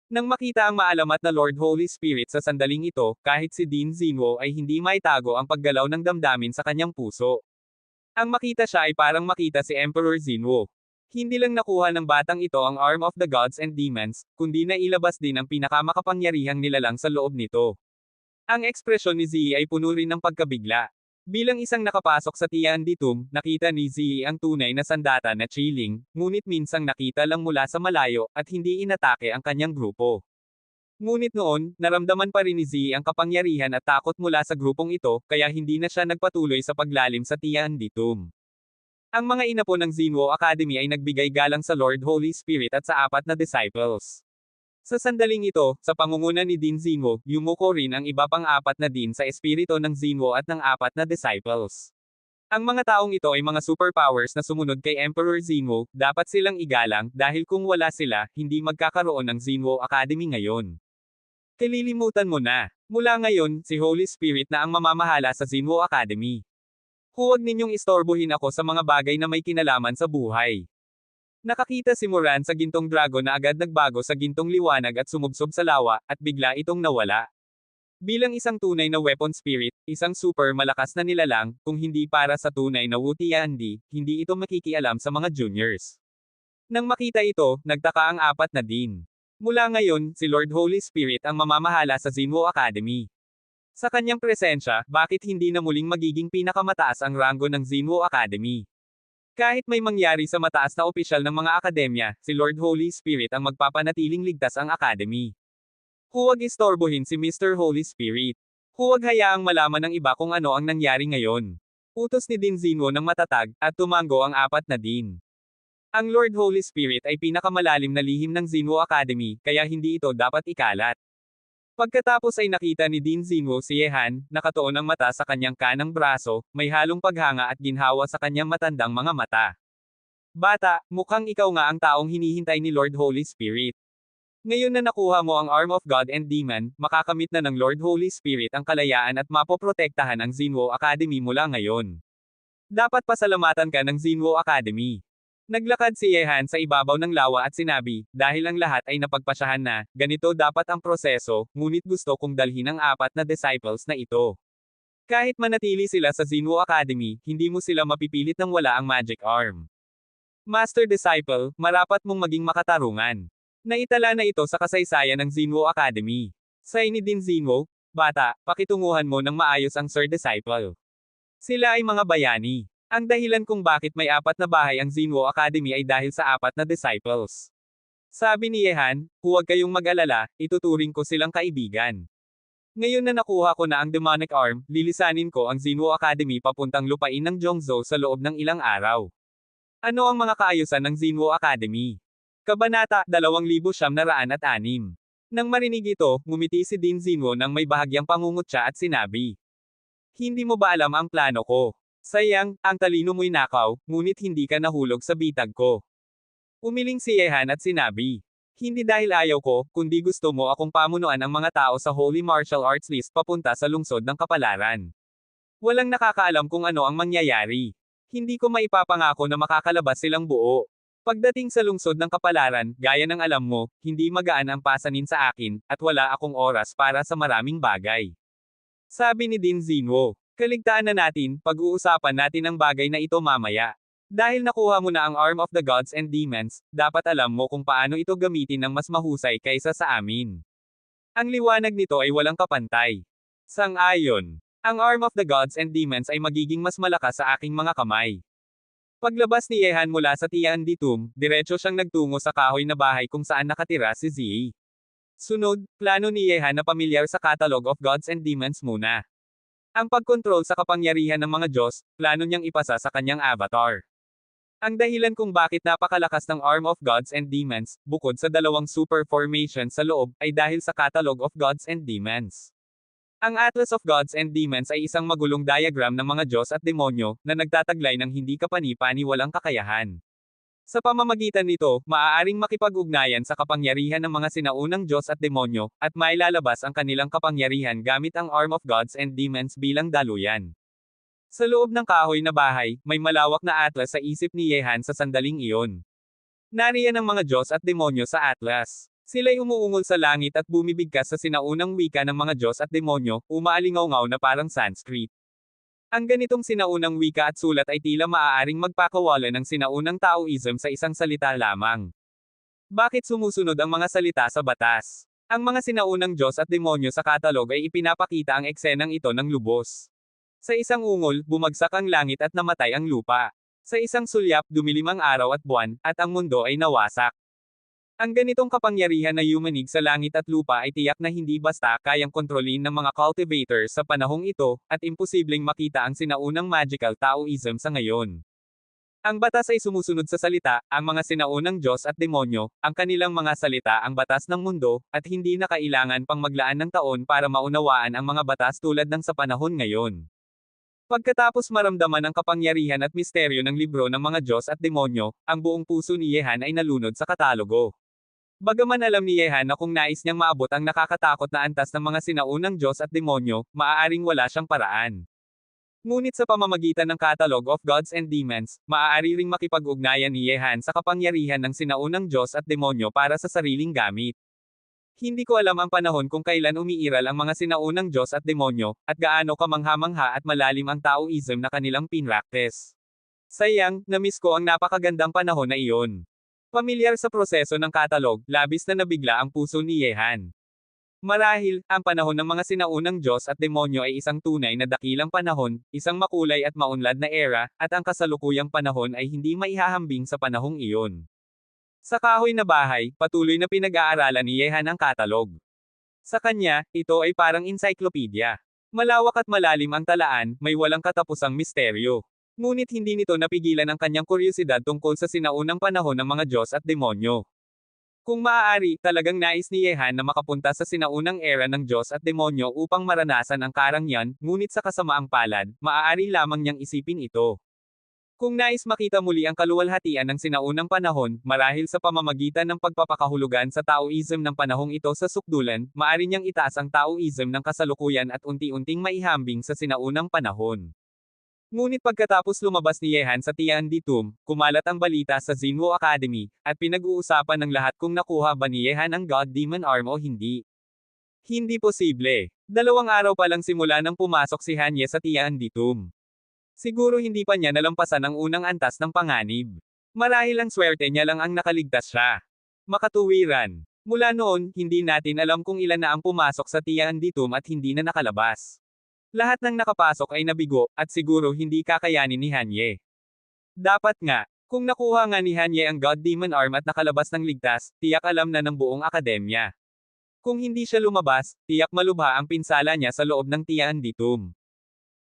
Nang makita ang maalamat na Lord Holy Spirit sa sandaling ito, kahit si Dean Zinwo ay hindi maitago ang paggalaw ng damdamin sa kanyang puso. Ang makita siya ay parang makita si Emperor Zinwo. Hindi lang nakuha ng batang ito ang arm of the gods and demons, kundi nailabas din ang pinakamakapangyarihang nilalang sa loob nito. Ang ekspresyon ni Zee ay puno rin ng pagkabigla. Bilang isang nakapasok sa Tian Ditum, nakita ni Zee ang tunay na sandata na chilling, ngunit minsang nakita lang mula sa malayo, at hindi inatake ang kanyang grupo. Ngunit noon, naramdaman pa rin ni Zee ang kapangyarihan at takot mula sa grupong ito, kaya hindi na siya nagpatuloy sa paglalim sa Tian Ditum. Ang mga inapo ng Zinwo Academy ay nagbigay galang sa Lord Holy Spirit at sa 4 na disciples. Sa sandaling ito, sa pangunguna ni Dean Zinwo, yumuko rin ang iba pang 4 na Dean sa espiritu ng Zinwo at ng 4 na disciples. Ang mga taong ito ay mga superpowers na sumunod kay Emperor Zinwo, dapat silang igalang, dahil kung wala sila, hindi magkakaroon ng Zinwo Academy ngayon. Kalilimutan mo na. Mula ngayon, si Holy Spirit na ang mamamahala sa Zinwo Academy. Huwag ninyong istorbohin ako sa mga bagay na may kinalaman sa buhay. Nakakita si Moran sa gintong dragon na agad nagbago sa gintong liwanag at sumubsob sa lawa, at bigla itong nawala. Bilang isang tunay na weapon spirit, isang super malakas na nilalang, kung hindi para sa tunay na Wu Tiandi, hindi ito makikialam sa mga juniors. Nang makita ito, nagtaka ang 4 na Dean. Mula ngayon, si Lord Holy Spirit ang mamamahala sa Zinwo Academy. Sa kanyang presensya, bakit hindi na muling magiging pinakamataas ang ranggo ng Zinwo Academy? Kahit may mangyari sa mataas na opisyal ng mga akademya, si Lord Holy Spirit ang magpapanatiling ligtas ang academy. Huwag istorbohin si Mr. Holy Spirit. Huwag hayaang malaman ng iba kung ano ang nangyari ngayon. Utos ni Dean Zinwo ng matatag, at tumango ang 4 na Dean. Ang Lord Holy Spirit ay pinakamalalim na lihim ng Zinwo Academy, kaya hindi ito dapat ikalat. Pagkatapos ay nakita ni Dean Zinwo si Yehan, nakatuon ang mata sa kanyang kanang braso, may halong paghanga at ginhawa sa kanyang matandang mga mata. Bata, mukhang ikaw nga ang taong hinihintay ni Lord Holy Spirit. Ngayon na nakuha mo ang Arm of God and Demon, makakamit na ng Lord Holy Spirit ang kalayaan at mapoprotektahan ang Zinwo Academy mula ngayon. Dapat pasalamatan ka ng Zinwo Academy. Naglakad si Yehan sa ibabaw ng lawa at sinabi, dahil ang lahat ay napagpasyahan na, ganito dapat ang proseso, ngunit gusto kong dalhin ang 4 na disciples na ito. Kahit manatili sila sa Zinwo Academy, hindi mo sila mapipilit nang wala ang magic arm. Master Disciple, marapat mong maging makatarungan. Naitala na ito sa kasaysayan ng Zinwo Academy. Sa ini din Zinwo, bata, pakitunguhan mo ng maayos ang Sir Disciple. Sila ay mga bayani. Ang dahilan kung bakit may 4 na bahay ang Zinwo Academy ay dahil sa 4 na disciples. Sabi ni Yehan, huwag kayong mag-alala, ituturing ko silang kaibigan. Ngayon na nakuha ko na ang demonic arm, lilisanin ko ang Zinwo Academy papuntang lupain ng Zhongzhou sa loob ng ilang araw. Ano ang mga kaayusan ng Zinwo Academy? Kabanata 2906. Nang marinig ito, ngumiti si Din Zinwo nang may bahagyang pangungutya at sinabi, hindi mo ba alam ang plano ko? Sayang, ang talino mo'y nakaw, ngunit hindi ka nahulog sa bitag ko. Umiling si Yehan at sinabi, hindi dahil ayaw ko, kundi gusto mo akong pamunuan ang mga tao sa Holy Martial Arts List papunta sa lungsod ng kapalaran. Walang nakakaalam kung ano ang mangyayari. Hindi ko maipapangako na makakalabas silang buo. Pagdating sa lungsod ng kapalaran, gaya ng alam mo, hindi magaan ang pasanin sa akin, at wala akong oras para sa maraming bagay. Sabi ni Din Zinwo. Kaligtaan na natin, pag-uusapan natin ang bagay na ito mamaya. Dahil nakuha mo na ang Arm of the Gods and Demons, dapat alam mo kung paano ito gamitin ng mas mahusay kaysa sa amin. Ang liwanag nito ay walang kapantay. Sang-ayon. Ang Arm of the Gods and Demons ay magiging mas malakas sa aking mga kamay. Paglabas ni Yehan mula sa Tiandi Tomb, diretso siyang nagtungo sa kahoy na bahay kung saan nakatira si Ziyi. Sunod, plano ni Yehan na pamilyar sa Catalog of Gods and Demons muna. Ang pagkontrol sa kapangyarihan ng mga Diyos, plano niyang ipasa sa kanyang avatar. Ang dahilan kung bakit napakalakas ng Arm of Gods and Demons, bukod sa 2 super formation sa loob, ay dahil sa Catalog of Gods and Demons. Ang Atlas of Gods and Demons ay isang magulong diagram ng mga Diyos at demonyo, na nagtataglay ng hindi kapani-paniwalang kakayahan. Sa pamamagitan nito, maaaring makipag-ugnayan sa kapangyarihan ng mga sinaunang Diyos at demonyo, at mailalabas ang kanilang kapangyarihan gamit ang Arm of Gods and Demons bilang daluyan. Sa loob ng kahoy na bahay, may malawak na atlas sa isip ni Yehan sa sandaling iyon. Nariyan ang mga Diyos at demonyo sa atlas. Sila'y umuungol sa langit at bumibigkas sa sinaunang wika ng mga Diyos at demonyo, umaalingaw-ngaw na parang Sanskrit. Ang ganitong sinaunang wika at sulat ay tila maaaring magpakawala ng sinaunang Taoism sa isang salita lamang. Bakit sumusunod ang mga salita sa batas? Ang mga sinaunang Diyos at demonyo sa katalog ay ipinapakita ang eksenang ito ng lubos. Sa isang ungol, bumagsak ang langit at namatay ang lupa. Sa isang sulyap, dumilim ang araw at buwan, at ang mundo ay nawasak. Ang ganitong kapangyarihan na yumanig sa langit at lupa ay tiyak na hindi basta kayang kontrolin ng mga cultivators sa panahong ito, at imposibleng makita ang sinaunang magical Taoism sa ngayon. Ang batas ay sumusunod sa salita, ang mga sinaunang Diyos at demonyo, ang kanilang mga salita ang batas ng mundo, at hindi na kailangan pang maglaan ng taon para maunawaan ang mga batas tulad ng sa panahon ngayon. Pagkatapos maramdaman ang kapangyarihan at misteryo ng libro ng mga Diyos at demonyo, ang buong puso ni Yehan ay nalunod sa katalogo. Bagaman alam ni Yehan na kung nais niyang maabot ang nakakatakot na antas ng mga sinaunang Diyos at demonyo, maaaring wala siyang paraan. Ngunit sa pamamagitan ng Catalog of Gods and Demons, maaari ring makipag-ugnayan ni Yehan sa kapangyarihan ng sinaunang Diyos at demonyo para sa sariling gamit. Hindi ko alam ang panahon kung kailan umiiral ang mga sinaunang Diyos at demonyo, at gaano kamangha-mangha at malalim ang Taoism na kanilang pinraktis. Sayang, namiss ko ang napakagandang panahon na iyon. Pamilyar sa proseso ng katalog, labis na nabigla ang puso ni Yehan. Marahil, ang panahon ng mga sinaunang Diyos at demonyo ay isang tunay na dakilang panahon, isang makulay at maunlad na era, at ang kasalukuyang panahon ay hindi maihahambing sa panahong iyon. Sa kahoy na bahay, patuloy na pinag-aaralan ni Yehan ang katalog. Sa kanya, ito ay parang encyclopedia. Malawak at malalim ang talaan, may walang katapusang misteryo. Ngunit hindi nito napigilan ang kanyang kuryosidad tungkol sa sinaunang panahon ng mga Diyos at demonyo. Kung maaari, talagang nais ni Yehan na makapunta sa sinaunang era ng Diyos at demonyo upang maranasan ang karangyan, ngunit sa kasamaang palad, maaari lamang niyang isipin ito. Kung nais makita muli ang kaluwalhatian ng sinaunang panahon, marahil sa pamamagitan ng pagpapakahulugan sa Taoism ng panahong ito sa sukdulan, maaari niyang itaas ang Taoism ng kasalukuyan at unti-unting maihambing sa sinaunang panahon. Ngunit pagkatapos lumabas ni Yehan sa Tianditum, kumalat ang balita sa Xinwu Academy, at pinag-uusapan ng lahat kung nakuha ba ni Yehan ang God Demon Arm o hindi. Hindi posible. 2 araw pa lang simula nang pumasok si Hanye sa Tianditum. Siguro hindi pa niya nalampasan ang unang antas ng panganib. Marahil ang swerte niya lang ang nakaligtas siya. Makatuwiran. Mula noon, hindi natin alam kung ilan na ang pumasok sa Tianditum at hindi na nakalabas. Lahat ng nakapasok ay nabigo, at siguro hindi kakayanin ni Hanye. Dapat nga, kung nakuha nga ni Hanye ang God Demon Arm at nakalabas ng ligtas, tiyak alam na ng buong akademya. Kung hindi siya lumabas, tiyak malubha ang pinsala niya sa loob ng Tianditum.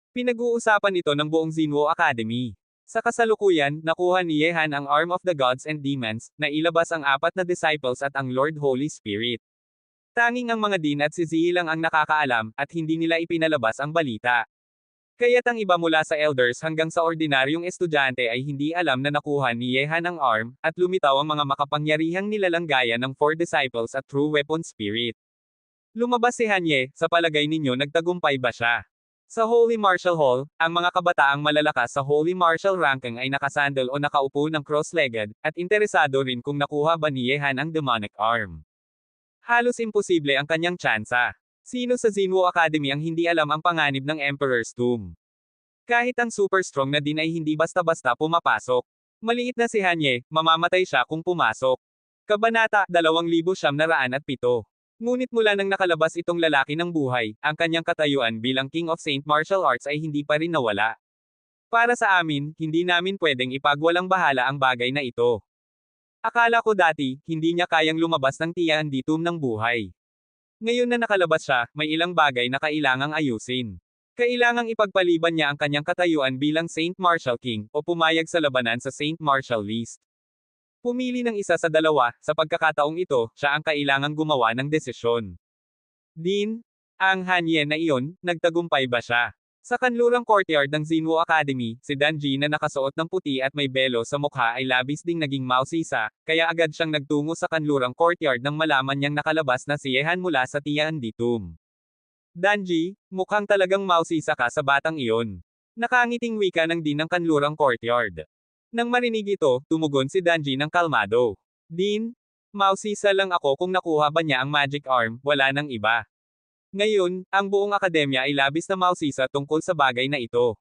Pinag-uusapan ito ng buong Xinwu Academy. Sa kasalukuyan, nakuha ni Yehan ang Arm of the Gods and Demons, na ilabas ang 4 na disciples at ang Lord Holy Spirit. Tanging ang mga Din at si Ziyi lang ang nakakaalam, at hindi nila ipinalabas ang balita. Kaya't ang iba mula sa elders hanggang sa ordinaryong estudyante ay hindi alam na nakuha ni Yehan ang arm, at lumitaw ang mga makapangyarihang nilalang gaya ng 4 disciples at True Weapon Spirit. Lumabas si Hanye, sa palagay ninyo nagtagumpay ba siya? Sa Holy Martial Hall, ang mga kabataang malalakas sa Holy Martial Ranking ay nakasandal o nakaupo ng cross-legged, at interesado rin kung nakuha ba ni Yehan ang demonic arm. Halos imposible ang kanyang tsansa. Sino sa Xinwu Academy ang hindi alam ang panganib ng Emperor's Tomb? Kahit ang super strong na Din ay hindi basta-basta pumapasok. Maliit na si Hanye, mamamatay siya kung pumasok. Kabanata 2907. Ngunit mula nang nakalabas itong lalaki ng buhay, ang kanyang katayuan bilang King of Saint Martial Arts ay hindi pa rin nawala. Para sa amin, hindi namin pwedeng ipagwalang bahala ang bagay na ito. Akala ko dati, hindi niya kayang lumabas ng Tianditum ng buhay. Ngayon na nakalabas siya, may ilang bagay na kailangang ayusin. Kailangang ipagpaliban niya ang kanyang katayuan bilang Saint Martial King, o pumayag sa labanan sa Saint Martial List. Pumili ng isa sa dalawa, sa pagkakataong ito, siya ang kailangang gumawa ng desisyon. Din, ang Hanye na iyon, nagtagumpay ba siya? Sa kanlurang courtyard ng Xinwu Academy, si Danji na nakasuot ng puti at may belo sa mukha ay labis ding naging mausisa, kaya agad siyang nagtungo sa kanlurang courtyard nang malaman niyang nakalabas na si Yehan mula sa Tianditum. Danji, mukhang talagang mausisa ka sa batang iyon. Nakangiting wika ng Din ng kanlurang courtyard. Nang marinig ito, tumugon si Danji ng kalmado. Din, mausisa lang ako kung nakuha ba niya ang magic arm, wala nang iba. Ngayon, ang buong akademya ay labis na mausisa tungkol sa bagay na ito.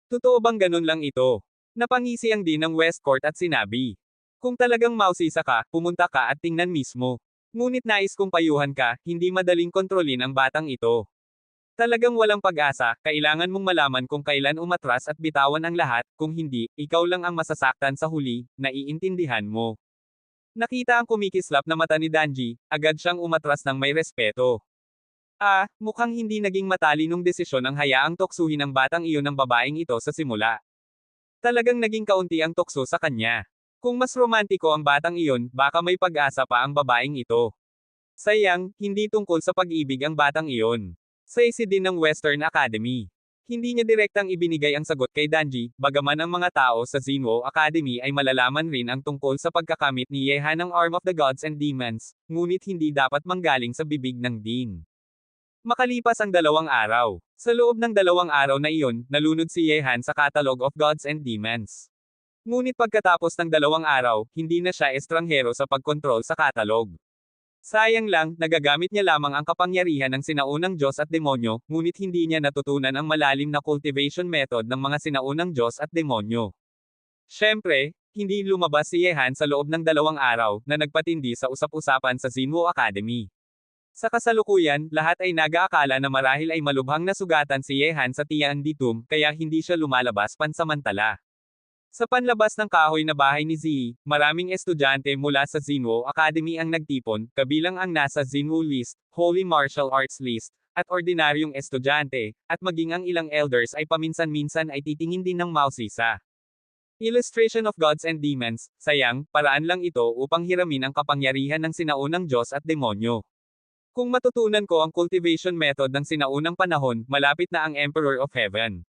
Totoo bang ganun lang ito? Napangisi ang Din ng West Court at sinabi. Kung talagang mausisa ka, pumunta ka at tingnan mismo. Ngunit nais kong payuhan ka, hindi madaling kontrolin ang batang ito. Talagang walang pag-asa, kailangan mong malaman kung kailan umatras at bitawan ang lahat, kung hindi, ikaw lang ang masasaktan sa huli, naiintindihan mo. Nakita ang kumikislap na mata ni Danji, agad siyang umatras ng may respeto. Mukhang hindi naging matalinong desisyon ang hayaang tuksuhin ang batang iyon ng babaeng ito sa simula. Talagang naging kaunti ang tukso sa kanya. Kung mas romantiko ang batang iyon, baka may pag-asa pa ang babaeng ito. Sayang, hindi tungkol sa pag-ibig ang batang iyon. Saysi din ng Western Academy. Hindi niya direktang ibinigay ang sagot kay Danji, bagaman ang mga tao sa Xinwu Academy ay malalaman rin ang tungkol sa pagkakamit ni Yehan ng Arm of the Gods and Demons, ngunit hindi dapat manggaling sa bibig ng Din. Makalipas ang 2 araw. Sa loob ng 2 araw na iyon, nalunod si Yehan sa Catalog of Gods and Demons. Ngunit pagkatapos ng 2 araw, hindi na siya estranghero sa pagkontrol sa catalog. Sayang lang, nagagamit niya lamang ang kapangyarihan ng sinaunang Diyos at demonyo, ngunit hindi niya natutunan ang malalim na cultivation method ng mga sinaunang Diyos at demonyo. Siyempre, hindi lumabas si Yehan sa loob ng 2 araw, na nagpatindi sa usap-usapan sa Xinwu Academy. Sa kasalukuyan, lahat ay nag-aakala na marahil ay malubhang nasugatan si Yehan sa Tianditum, kaya hindi siya lumalabas pansamantala. Sa panlabas ng kahoy na bahay ni Ziyi, maraming estudyante mula sa Xinwu Academy ang nagtipon, kabilang ang nasa Xinwu List, Holy Martial Arts List, at ordinaryong estudyante, at maging ang ilang elders ay paminsan-minsan ay titingin din ng mausisa. Illustration of Gods and Demons, sayang, paraan lang ito upang hiramin ang kapangyarihan ng sinaunang Diyos at demonyo. Kung matutunan ko ang cultivation method ng sinaunang panahon, malapit na ang Emperor of Heaven.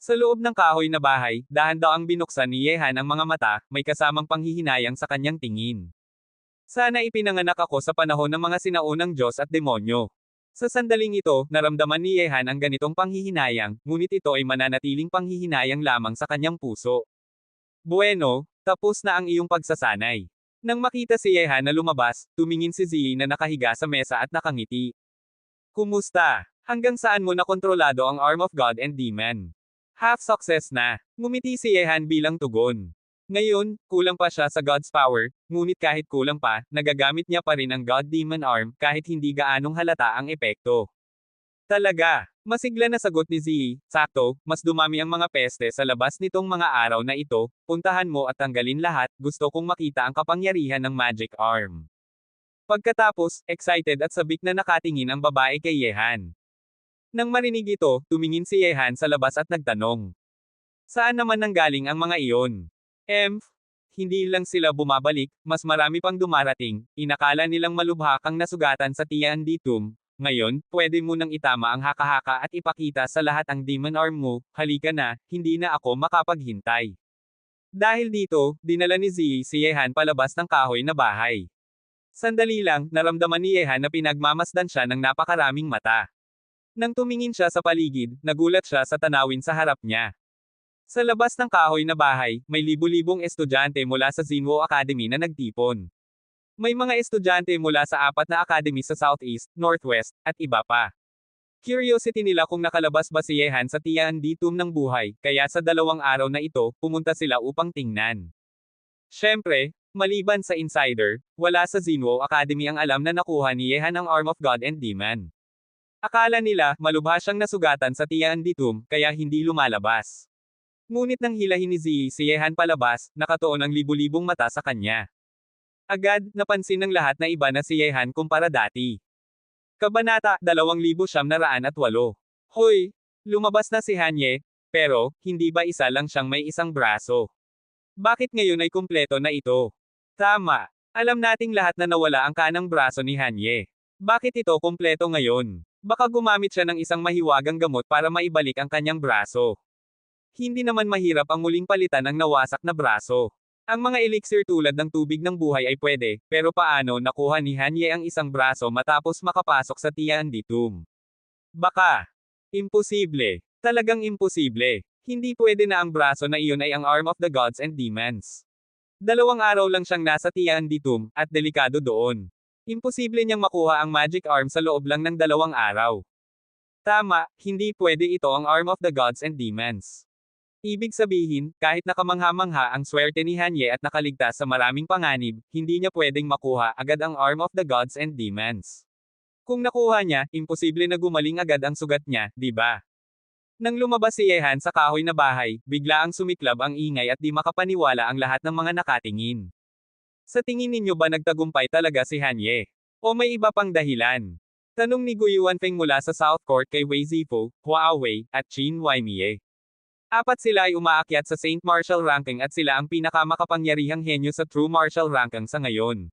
Sa loob ng kahoy na bahay, dahan-daang binuksan ni Yehan ang mga mata, may kasamang panghihinayang sa kanyang tingin. Sana ipinanganak ako sa panahon ng mga sinaunang Diyos at demonyo. Sa sandaling ito, naramdaman ni Yehan ang ganitong panghihinayang, ngunit ito ay mananatiling panghihinayang lamang sa kanyang puso. Bueno, tapos na ang iyong pagsasanay. Nang makita si Yehan na lumabas, tumingin si Ziyi na nakahiga sa mesa at nakangiti. Kumusta? Hanggang saan mo nakontrolado ang Arm of God and Demon? Half success na. Ngumiti si Yehan bilang tugon. Ngayon, kulang pa siya sa God's power, ngunit kahit kulang pa, nagagamit niya pa rin ang God-Demon Arm kahit hindi gaanong halata ang epekto. Talaga, masigla na sagot ni Ziyi, sakto, mas dumami ang mga peste sa labas nitong mga araw na ito, puntahan mo at tanggalin lahat, gusto kong makita ang kapangyarihan ng Magic Arm. Pagkatapos, excited at sabik na nakatingin ang babae kay Yehan. Nang marinig ito, tumingin si Yehan sa labas at nagtanong. Saan naman nanggaling ang mga iyon? Hindi lang sila bumabalik, mas marami pang dumarating, inakala nilang malubha kang nasugatan sa Tiandi Tomb. Ngayon, pwede mo nang itama ang haka-haka at ipakita sa lahat ang demon arm mo, halika na, hindi na ako makapaghintay. Dahil dito, dinala ni Ziyi si Yehan palabas ng kahoy na bahay. Sandali lang, naramdaman ni Yehan na pinagmamasdan siya ng napakaraming mata. Nang tumingin siya sa paligid, nagulat siya sa tanawin sa harap niya. Sa labas ng kahoy na bahay, may libu-libong estudyante mula sa Zinwo Academy na nagtipon. May mga estudyante mula sa 4 na academy sa Southeast, Northwest, at iba pa. Curiosity nila kung nakalabas ba si Yehan sa Tiandi Tomb ng buhay, kaya sa 2 araw na ito, pumunta sila upang tingnan. Siyempre, maliban sa insider, wala sa Zinwo Academy ang alam na nakuha ni Yehan ang Arm of God and Demon. Akala nila, malubha siyang nasugatan sa Tiandi Tomb, kaya hindi lumalabas. Ngunit nang hilahin ni Ziyi si Yehan palabas, nakatuon ang libu-libong mata sa kanya. Agad, napansin ng lahat na iba na si Yehan kumpara dati. Kabanata 2908. Hoy! Lumabas na si Hanye, pero, hindi ba isa lang siyang may isang braso? Bakit ngayon ay kumpleto na ito? Tama. Alam nating lahat na nawala ang kanang braso ni Hanye. Bakit ito kumpleto ngayon? Baka gumamit siya ng isang mahiwagang gamot para maibalik ang kanyang braso. Hindi naman mahirap ang muling palitan ang nawasak na braso. Ang mga elixir tulad ng tubig ng buhay ay pwede, pero paano nakuha ni Hanye ang isang braso matapos makapasok sa Tiandi Tomb? Baka. Imposible. Talagang imposible. Hindi pwede na ang braso na iyon ay ang Arm of the Gods and Demons. 2 araw lang siyang nasa Tiandi Tomb, at delikado doon. Imposible niyang makuha ang Magic Arm sa loob lang ng 2 araw. Tama, hindi pwede ito ang Arm of the Gods and Demons. Ibig sabihin, kahit nakamangha-mangha ang swerte ni Hanye at nakaligtas sa maraming panganib, hindi niya pwedeng makuha agad ang Arm of the Gods and Demons. Kung nakuha niya, imposible na gumaling agad ang sugat niya, di ba? Nang lumabas si Yehan sa kahoy na bahay, bigla ang sumiklab ang ingay at di makapaniwala ang lahat ng mga nakatingin. Sa tingin ninyo ba nagtagumpay talaga si Hanye? O may iba pang dahilan? Tanong ni Guo Yuanfeng mula sa South Court kay Wei Zifu, Hua Wei, at Qin Waimie. 4 sila ay umaakyat sa Saint Martial Ranking at sila ang pinakamakapangyarihang henyo sa True Martial Ranking sa ngayon.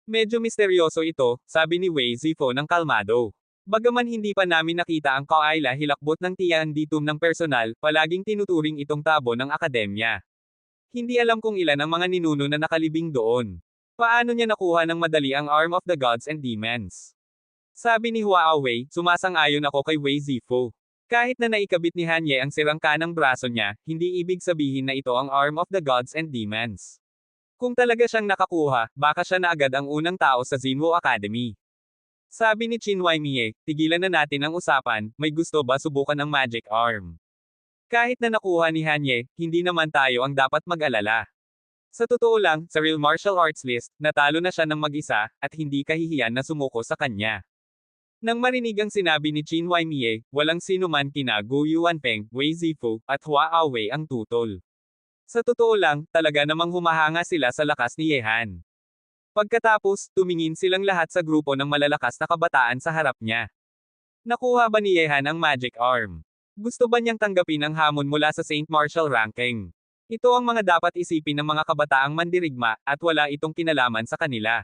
Medyo misteryoso ito, sabi ni Wei Zifu ng kalmado. Bagaman hindi pa namin nakita ang Kaila hilakbot ng Tiandi Tomb ng personal, palaging tinuturing itong tabo ng akademya. Hindi alam kung ilan ang mga ninuno na nakalibing doon. Paano niya nakuha ng madali ang Arm of the Gods and Demons? Sabi ni Hua Wei, sumasang-ayon ako kay Wei Zifu. Kahit na naikabit ni Hanye ang sirang kanang braso niya, hindi ibig sabihin na ito ang Arm of the Gods and Demons. Kung talaga siyang nakakuha, baka siya na agad ang unang tao sa Zinwo Academy. Sabi ni Qin Waimie, tigilan na natin ang usapan, may gusto ba subukan ng Magic Arm? Kahit na nakuha ni Hanye, hindi naman tayo ang dapat mag-alala. Sa totoo lang, sa Real Martial Arts List, natalo na siya ng mag-isa, at hindi kahihiyan na sumuko sa kanya. Nang marinig ang sinabi ni Qin Waimie, walang sino man kina Guo Yuanfeng, Wei Zifu, at Hua Wei ang tutol. Sa totoo lang, talaga namang humahanga sila sa lakas ni Yehan. Pagkatapos, tumingin silang lahat sa grupo ng malalakas na kabataan sa harap niya. Nakuha ba ni Yehan ang Magic Arm? Gusto ba niyang tanggapin ang hamon mula sa Saint Martial Ranking? Ito ang mga dapat isipin ng mga kabataang mandirigma, at wala itong kinalaman sa kanila.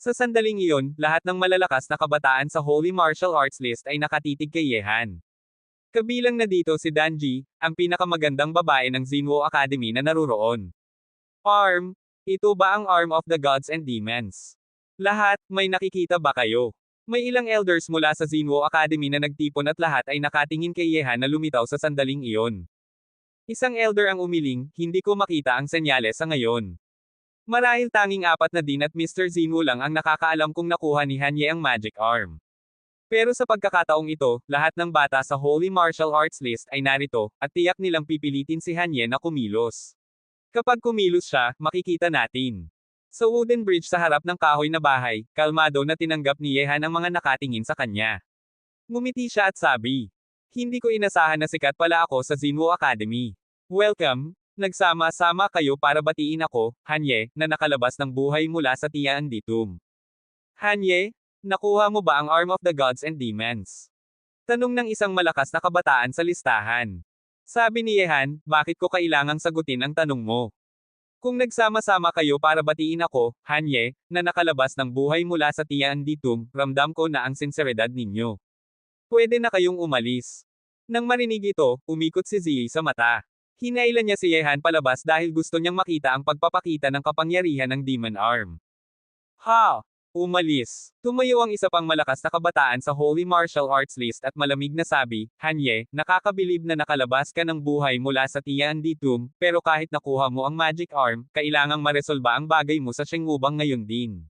Sa sandaling iyon, lahat ng malalakas na kabataan sa Holy Martial Arts List ay nakatitig kay Yehan. Kabilang na dito si Danji, ang pinakamagandang babae ng Zinwo Academy na naruroon. Arm, ito ba ang arm of the gods and demons? Lahat, may nakikita ba kayo? May ilang elders mula sa Zinwo Academy na nagtipon at lahat ay nakatingin kay Yehan na lumitaw sa sandaling iyon. Isang elder ang umiling, hindi ko makita ang senyales sa ngayon. Marahil tanging apat na din at Mr. Zinwo lang ang nakakaalam kung nakuha ni Hanye ang magic arm. Pero sa pagkakataong ito, lahat ng bata sa Holy Martial Arts List ay narito, at tiyak nilang pipilitin si Hanye na kumilos. Kapag kumilos siya, makikita natin. Sa wooden bridge sa harap ng kahoy na bahay, kalmado na tinanggap ni Yehan ang mga nakatingin sa kanya. Ngumiti siya at sabi, "Hindi ko inasahan na sikat pala ako sa Zinwo Academy. Welcome, nagsama-sama kayo para batiin ako, Hanye, na nakalabas ng buhay mula sa Tianditum. Hanye, nakuha mo ba ang Arm of the Gods and Demons?" Tanong ng isang malakas na kabataan sa listahan. Sabi ni Yehan, "Bakit ko kailangang sagutin ang tanong mo? Kung nagsama-sama kayo para batiin ako, Hanye, na nakalabas ng buhay mula sa Tianditum, ramdam ko na ang sinseridad ninyo. Pwede na kayong umalis." Nang marinig ito, umikot si Ziyi sa mata. Hinailan niya si Yehan palabas dahil gusto niyang makita ang pagpapakita ng kapangyarihan ng Demon Arm. Ha! Umalis. Tumayo ang isa pang malakas na kabataan sa Holy Martial Arts List at malamig na sabi, "Hanye, nakakabilib na nakalabas ka ng buhay mula sa Tianditum, pero kahit nakuha mo ang magic arm, kailangang maresolba ang bagay mo sa Shengbang ngayon din.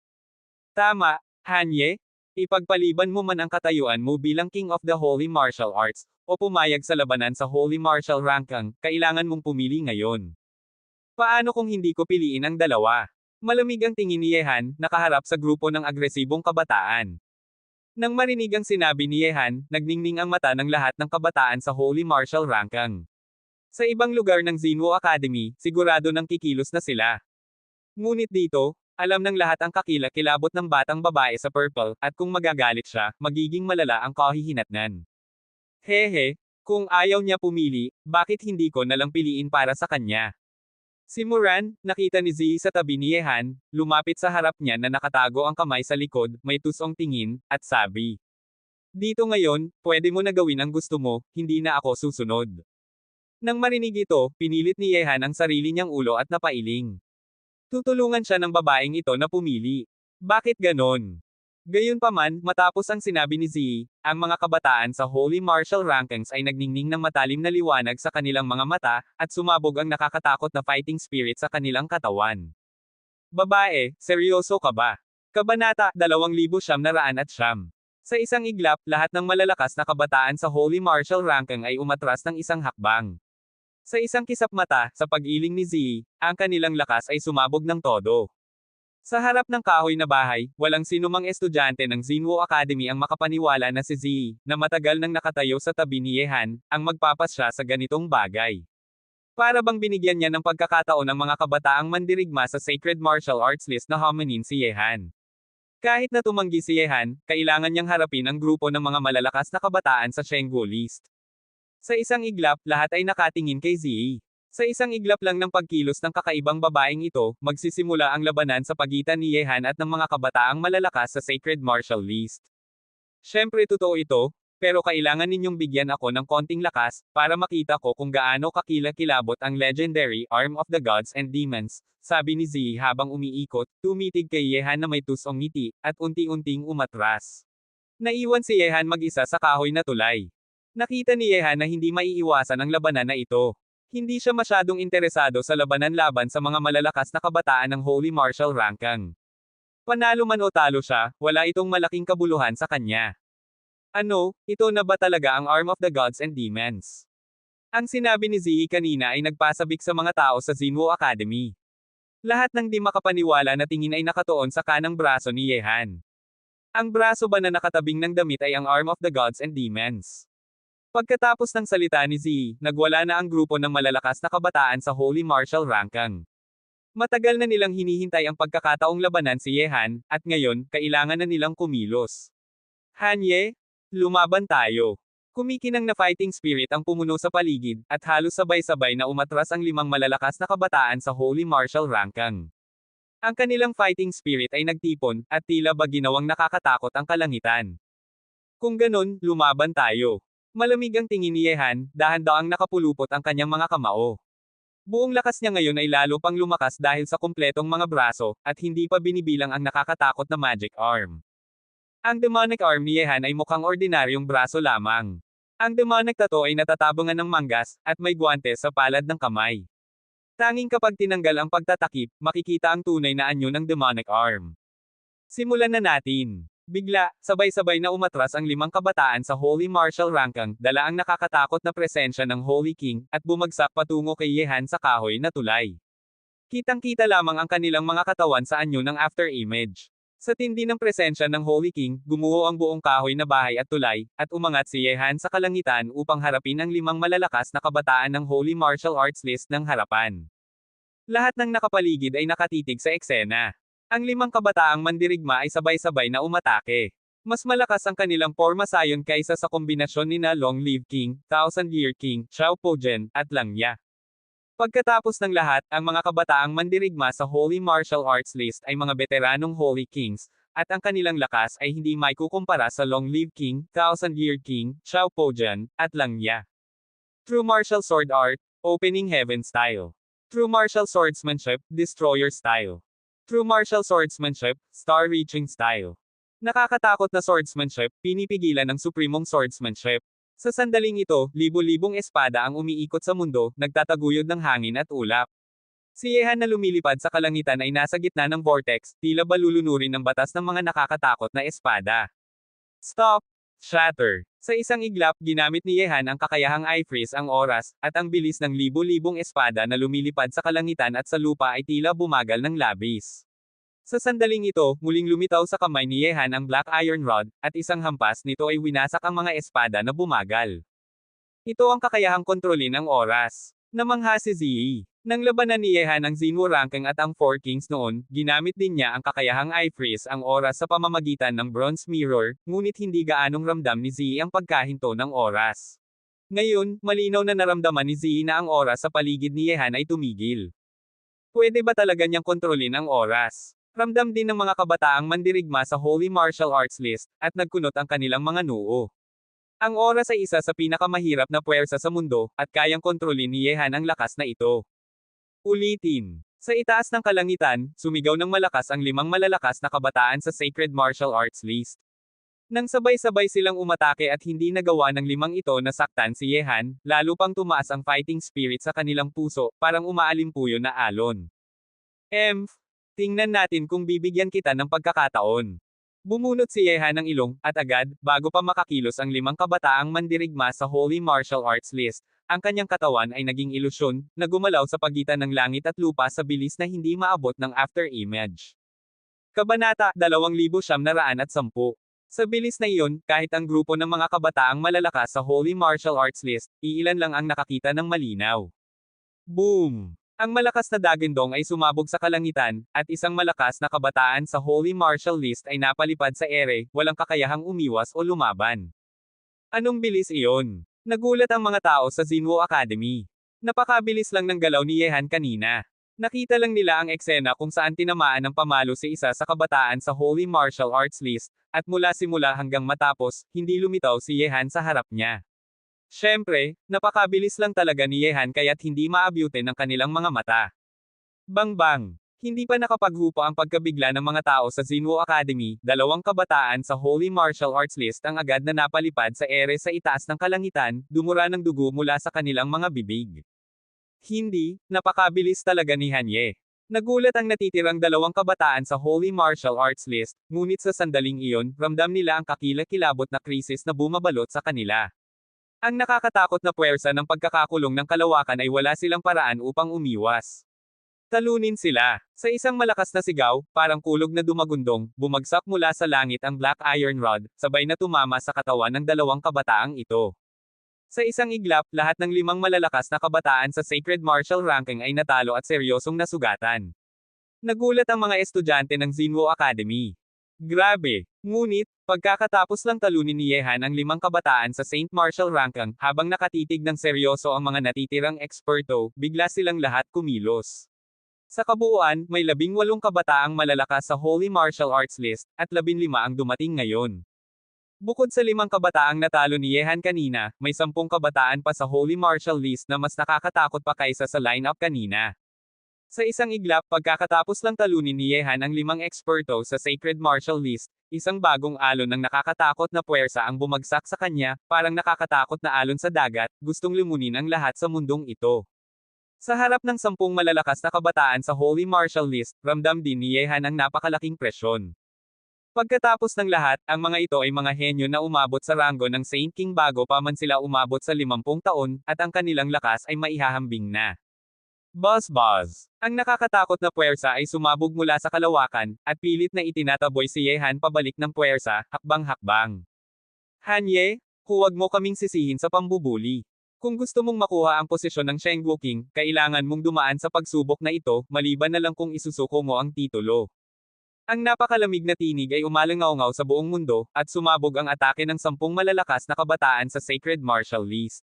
Tama, Hanye? Ipagpaliban mo man ang katayuan mo bilang King of the Holy Martial Arts, o pumayag sa labanan sa Holy Martial Rankang, kailangan mong pumili ngayon. Paano kung hindi ko piliin ang dalawa?" Malamig ang tingin ni Yehan, nakaharap sa grupo ng agresibong kabataan. Nang marinig ang sinabi ni Yehan, nagningning ang mata ng lahat ng kabataan sa Holy Martial Rankang. Sa ibang lugar ng Zinwo Academy, sigurado nang kikilos na sila. Ngunit dito, alam ng lahat ang kakilakilabot ng batang babae sa purple, at kung magagalit siya, magiging malala ang kahihinatnan. Hehe, kung ayaw niya pumili, bakit hindi ko nalang piliin para sa kanya? Si Moran, nakita ni Ziyi sa tabi ni Yehan, lumapit sa harap niya na nakatago ang kamay sa likod, may tusong tingin, at sabi, "Dito ngayon, pwede mo na gawin ang gusto mo, hindi na ako susunod." Nang marinig ito, pinilit ni Yehan ang sarili niyang ulo at napailing. Tutulungan siya ng babaeng ito na pumili. Bakit ganon? Gayunpaman, matapos ang sinabi ni Ziyi, ang mga kabataan sa Holy Martial Rankings ay nagningning ng matalim na liwanag sa kanilang mga mata, at sumabog ang nakakatakot na fighting spirit sa kanilang katawan. Babae, seryoso ka ba? Kabanata 2909. Sa isang iglap, lahat ng malalakas na kabataan sa Holy Martial Ranking ay umatras ng isang hakbang. Sa isang kisap mata, sa pag-iling ni Ziyi, ang kanilang lakas ay sumabog ng todo. Sa harap ng kahoy na bahay, walang sinumang estudyante ng Zinwo Academy ang makapaniwala na si Ziyi, na matagal nang nakatayo sa tabi ni Yehan, ang magpapasya sa ganitong bagay. Para bang binigyan niya ng pagkakataon ang mga kabataang mandirigma sa Sacred Martial Arts List na hominin si Yehan. Kahit na tumanggi si Yehan, kailangan niyang harapin ang grupo ng mga malalakas na kabataan sa Shengguo List. Sa isang iglap, lahat ay nakatingin kay Ziyi. Sa isang iglap lang ng pagkilos ng kakaibang babaeng ito, magsisimula ang labanan sa pagitan ni Yehan at ng mga kabataang malalakas sa Sacred Martial List. Syempre totoo ito, pero kailangan ninyong bigyan ako ng konting lakas, para makita ko kung gaano kakilakilabot ang legendary Arm of the Gods and Demons, sabi ni Ziyi habang umiikot, tumitig kay Yehan na may tusong ngiti, at unti-unting umatras. Naiwan si Yehan mag-isa sa kahoy na tulay. Nakita ni Yehan na hindi maiiwasan ang labanan na ito. Hindi siya masyadong interesado sa labanan laban sa mga malalakas na kabataan ng Holy Martial Rankang. Panalo man o talo siya, wala itong malaking kabuluhan sa kanya. Ano, ito na ba talaga ang Arm of the Gods and Demons? Ang sinabi ni Ziyi kanina ay nagpasabik sa mga tao sa Zinwo Academy. Lahat ng di makapaniwala na tingin ay nakatuon sa kanang braso ni Yehan. Ang braso ba na nakatabing ng damit ay ang Arm of the Gods and Demons? Pagkatapos ng salita ni Ziyi, nagwala na ang grupo ng malalakas na kabataan sa Holy Martial Rankang. Matagal na nilang hinihintay ang pagkakataong labanan si Yehan, at ngayon, kailangan na nilang kumilos. Hanye, lumaban tayo. Kumikinang na fighting spirit ang pumuno sa paligid, at halos sabay-sabay na umatras ang 5 malalakas na kabataan sa Holy Martial Rankang. Ang kanilang fighting spirit ay nagtipon, at tila ba ginawang nakakatakot ang kalangitan. Kung ganon, lumaban tayo. Malamig ang tingin ni Yehan, dahan-daang nakapulupot ang kanyang mga kamao. Buong lakas niya ngayon ay lalo pang lumakas dahil sa kumpletong mga braso, at hindi pa binibilang ang nakakatakot na magic arm. Ang demonic arm ni Yehan ay mukhang ordinaryong braso lamang. Ang demonic tattoo ay natatabungan ng manggas, at may guwante sa palad ng kamay. Tanging kapag tinanggal ang pagtatakip, makikita ang tunay na anyo ng demonic arm. Simulan na natin. Bigla, sabay-sabay na umatras ang 5 kabataan sa Holy Martial Rankang, dala ang nakakatakot na presensya ng Holy King, at bumagsak patungo kay Yehan sa kahoy na tulay. Kitang-kita lamang ang kanilang mga katawan sa anyo ng after image. Sa tindi ng presensya ng Holy King, gumuho ang buong kahoy na bahay at tulay, at umangat si Yehan sa kalangitan upang harapin ang 5 malalakas na kabataan ng Holy Martial Arts List ng harapan. Lahat ng nakapaligid ay nakatitig sa eksena. Ang 5 kabataang mandirigma ay sabay-sabay na umatake. Mas malakas ang kanilang forma sayon kaysa sa kombinasyon nina Long Live King, Thousand Year King, Xiao Pojen, at Langya. Pagkatapos ng lahat, ang mga kabataang mandirigma sa Holy Martial Arts List ay mga veteranong Holy Kings, at ang kanilang lakas ay hindi maikukumpara sa Long Live King, Thousand Year King, Xiao Pojen, at Langya. True Martial Sword Art, Opening Heaven Style. True Martial Swordsmanship, Destroyer Style. True Martial Swordsmanship, Star-Reaching Style. Nakakatakot na swordsmanship, pinipigilan ng suprimong swordsmanship. Sa sandaling ito, libo-libong espada ang umiikot sa mundo, nagtataguyod ng hangin at ulap. Si Yehan na lumilipad sa kalangitan ay nasa gitna ng vortex, tila balulunurin ng batas ng mga nakakatakot na espada. Stop! Shatter! Sa isang iglap, ginamit ni Yehan ang kakayahang i-freeze ang oras, at ang bilis ng libo-libong espada na lumilipad sa kalangitan at sa lupa ay tila bumagal ng labis. Sa sandaling ito, muling lumitaw sa kamay ni Yehan ang Black Iron Rod, at isang hampas nito ay winasak ang mga espada na bumagal. Ito ang kakayahang kontrolin ang oras. Namangha si Ziyi. Nang labanan ni Yehan ang Xinwu Ranking at ang Four Kings noon, ginamit din niya ang kakayahang i-freeze ang oras sa pamamagitan ng Bronze Mirror, ngunit hindi gaanong ramdam ni Ziyi ang pagkahinto ng oras. Ngayon, malinaw na naramdaman ni Ziyi na ang oras sa paligid ni Yehan ay tumigil. Pwede ba talaga niyang kontrolin ang oras? Ramdam din ng mga kabataang mandirigma sa Holy Martial Arts List, at nagkunot ang kanilang mga noo. Ang oras ay isa sa pinakamahirap na puwersa sa mundo, at kayang kontrolin ni Yehan ang lakas na ito. Ulitin. Sa itaas ng kalangitan, sumigaw ng malakas ang 5 malalakas na kabataan sa Sacred Martial Arts List. Nang sabay-sabay silang umatake at hindi nagawa ng 5 ito na saktan si Yehan, lalo pang tumaas ang fighting spirit sa kanilang puso, parang umaalimpuyo na alon. Tingnan natin kung bibigyan kita ng pagkakataon. Bumunot si Yehan ng ilong, at agad, bago pa makakilos ang 5 kabataang mandirigma sa Holy Martial Arts List, ang kanyang katawan ay naging ilusyon, na gumalaw sa pagitan ng langit at lupa sa bilis na hindi maabot ng after image. Kabanata 2910. Sa bilis na iyon, kahit ang grupo ng mga kabataang malalakas sa Holy Martial Arts List, iilan lang ang nakakita ng malinaw. Boom! Ang malakas na dagindong ay sumabog sa kalangitan, at isang malakas na kabataan sa Holy Martial List ay napalipad sa ere, walang kakayahang umiwas o lumaban. Anong bilis iyon? Nagulat ang mga tao sa Xinwu Academy. Napakabilis lang ng galaw ni Yehan kanina. Nakita lang nila ang eksena kung saan tinamaan ng pamalo si isa sa kabataan sa Holy Martial Arts List, at mula simula hanggang matapos, hindi lumitaw si Yehan sa harap niya. Siyempre, napakabilis lang talaga ni Yehan kaya't hindi maabutin ng kanilang mga mata. Bang-bang! Hindi pa nakapaghupa ang pagkabigla ng mga tao sa Xinwu Academy, 2 kabataan sa Holy Martial Arts List ang agad na napalipad sa ere sa itaas ng kalangitan, dumura ng dugo mula sa kanilang mga bibig. Hindi, napakabilis talaga ni Hanye. Nagulat ang natitirang 2 kabataan sa Holy Martial Arts List, ngunit sa sandaling iyon, ramdam nila ang kakilakilabot na krisis na bumabalot sa kanila. Ang nakakatakot na puwersa ng pagkakakulong ng kalawakan ay wala silang paraan upang umiwas. Talunin sila. Sa isang malakas na sigaw, parang kulog na dumagundong, bumagsak mula sa langit ang Black Iron Rod, sabay na tumama sa katawan ng 2 kabataang ito. Sa isang iglap, lahat ng 5 malalakas na kabataan sa Sacred Martial Ranking ay natalo at seryosong nasugatan. Nagulat ang mga estudyante ng Xinwu Academy. Grabe! Ngunit, pagkakatapos lang talunin ni Yehan ang 5 kabataan sa Saint Martial Ranking, habang nakatitig ng seryoso ang mga natitirang eksperto, bigla silang lahat kumilos. Sa kabuuan, may 18 kabataang malalakas sa Holy Martial Arts List, at 15 ang dumating ngayon. Bukod sa 5 kabataang natalo ni Yehan kanina, may 10 kabataan pa sa Holy Martial List na mas nakakatakot pa kaysa sa lineup kanina. Sa isang iglap pagkakatapos lang talunin ni Yehan ang 5 eksperto sa Sacred Martial List, isang bagong alon ng nakakatakot na puwersa ang bumagsak sa kanya, parang nakakatakot na alon sa dagat, gustong lumunin ang lahat sa mundong ito. Sa harap ng 10 malalakas na kabataan sa Holy Martial List, ramdam din ni Yehan ang napakalaking presyon. Pagkatapos ng lahat, ang mga ito ay mga henyo na umabot sa ranggo ng Saint King bago pa man sila umabot sa 50 taon, at ang kanilang lakas ay maihahambing na. Buzz. Ang nakakatakot na puwersa ay sumabog mula sa kalawakan, at pilit na itinataboy si Yehan pabalik ng puwersa, hakbang-hakbang. Hanye, huwag mo kaming sisihin sa pambubuli. Kung gusto mong makuha ang posisyon ng Shengwu King, kailangan mong dumaan sa pagsubok na ito, maliban na lang kung isusuko mo ang titulo. Ang napakalamig na tinig ay umalangaw-ngaw sa buong mundo, at sumabog ang atake ng 10 malalakas na kabataan sa Sacred Martial List.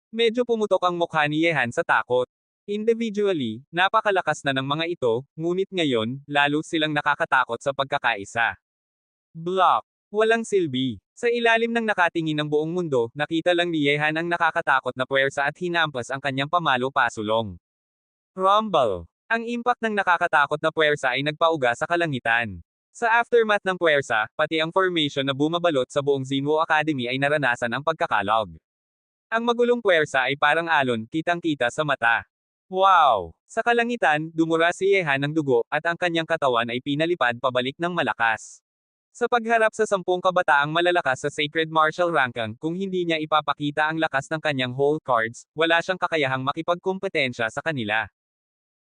Medyo pumutok ang mukha ni Yehan sa takot. Individually, napakalakas na ng mga ito, ngunit ngayon, lalo silang nakakatakot sa pagkakaisa. Block. Walang silbi. Sa ilalim ng nakatingin ng buong mundo, nakita lang ni Yehan ang nakakatakot na puwersa at hinampas ang kanyang pamalo-pasulong. Rumble. Ang impact ng nakakatakot na puwersa ay nagpauga sa kalangitan. Sa aftermath ng puwersa, pati ang formation na bumabalot sa buong Xinwu Academy ay naranasan ang pagkakalog. Ang magulong puwersa ay parang alon, kitang-kita sa mata. Wow! Sa kalangitan, dumura si Yehan ng dugo, at ang kanyang katawan ay pinalipad pabalik ng malakas. Sa pagharap sa 10 kabataang malalakas sa Sacred Martial Ranking, kung hindi niya ipapakita ang lakas ng kanyang whole cards, wala siyang kakayahang makipagkompetensya sa kanila.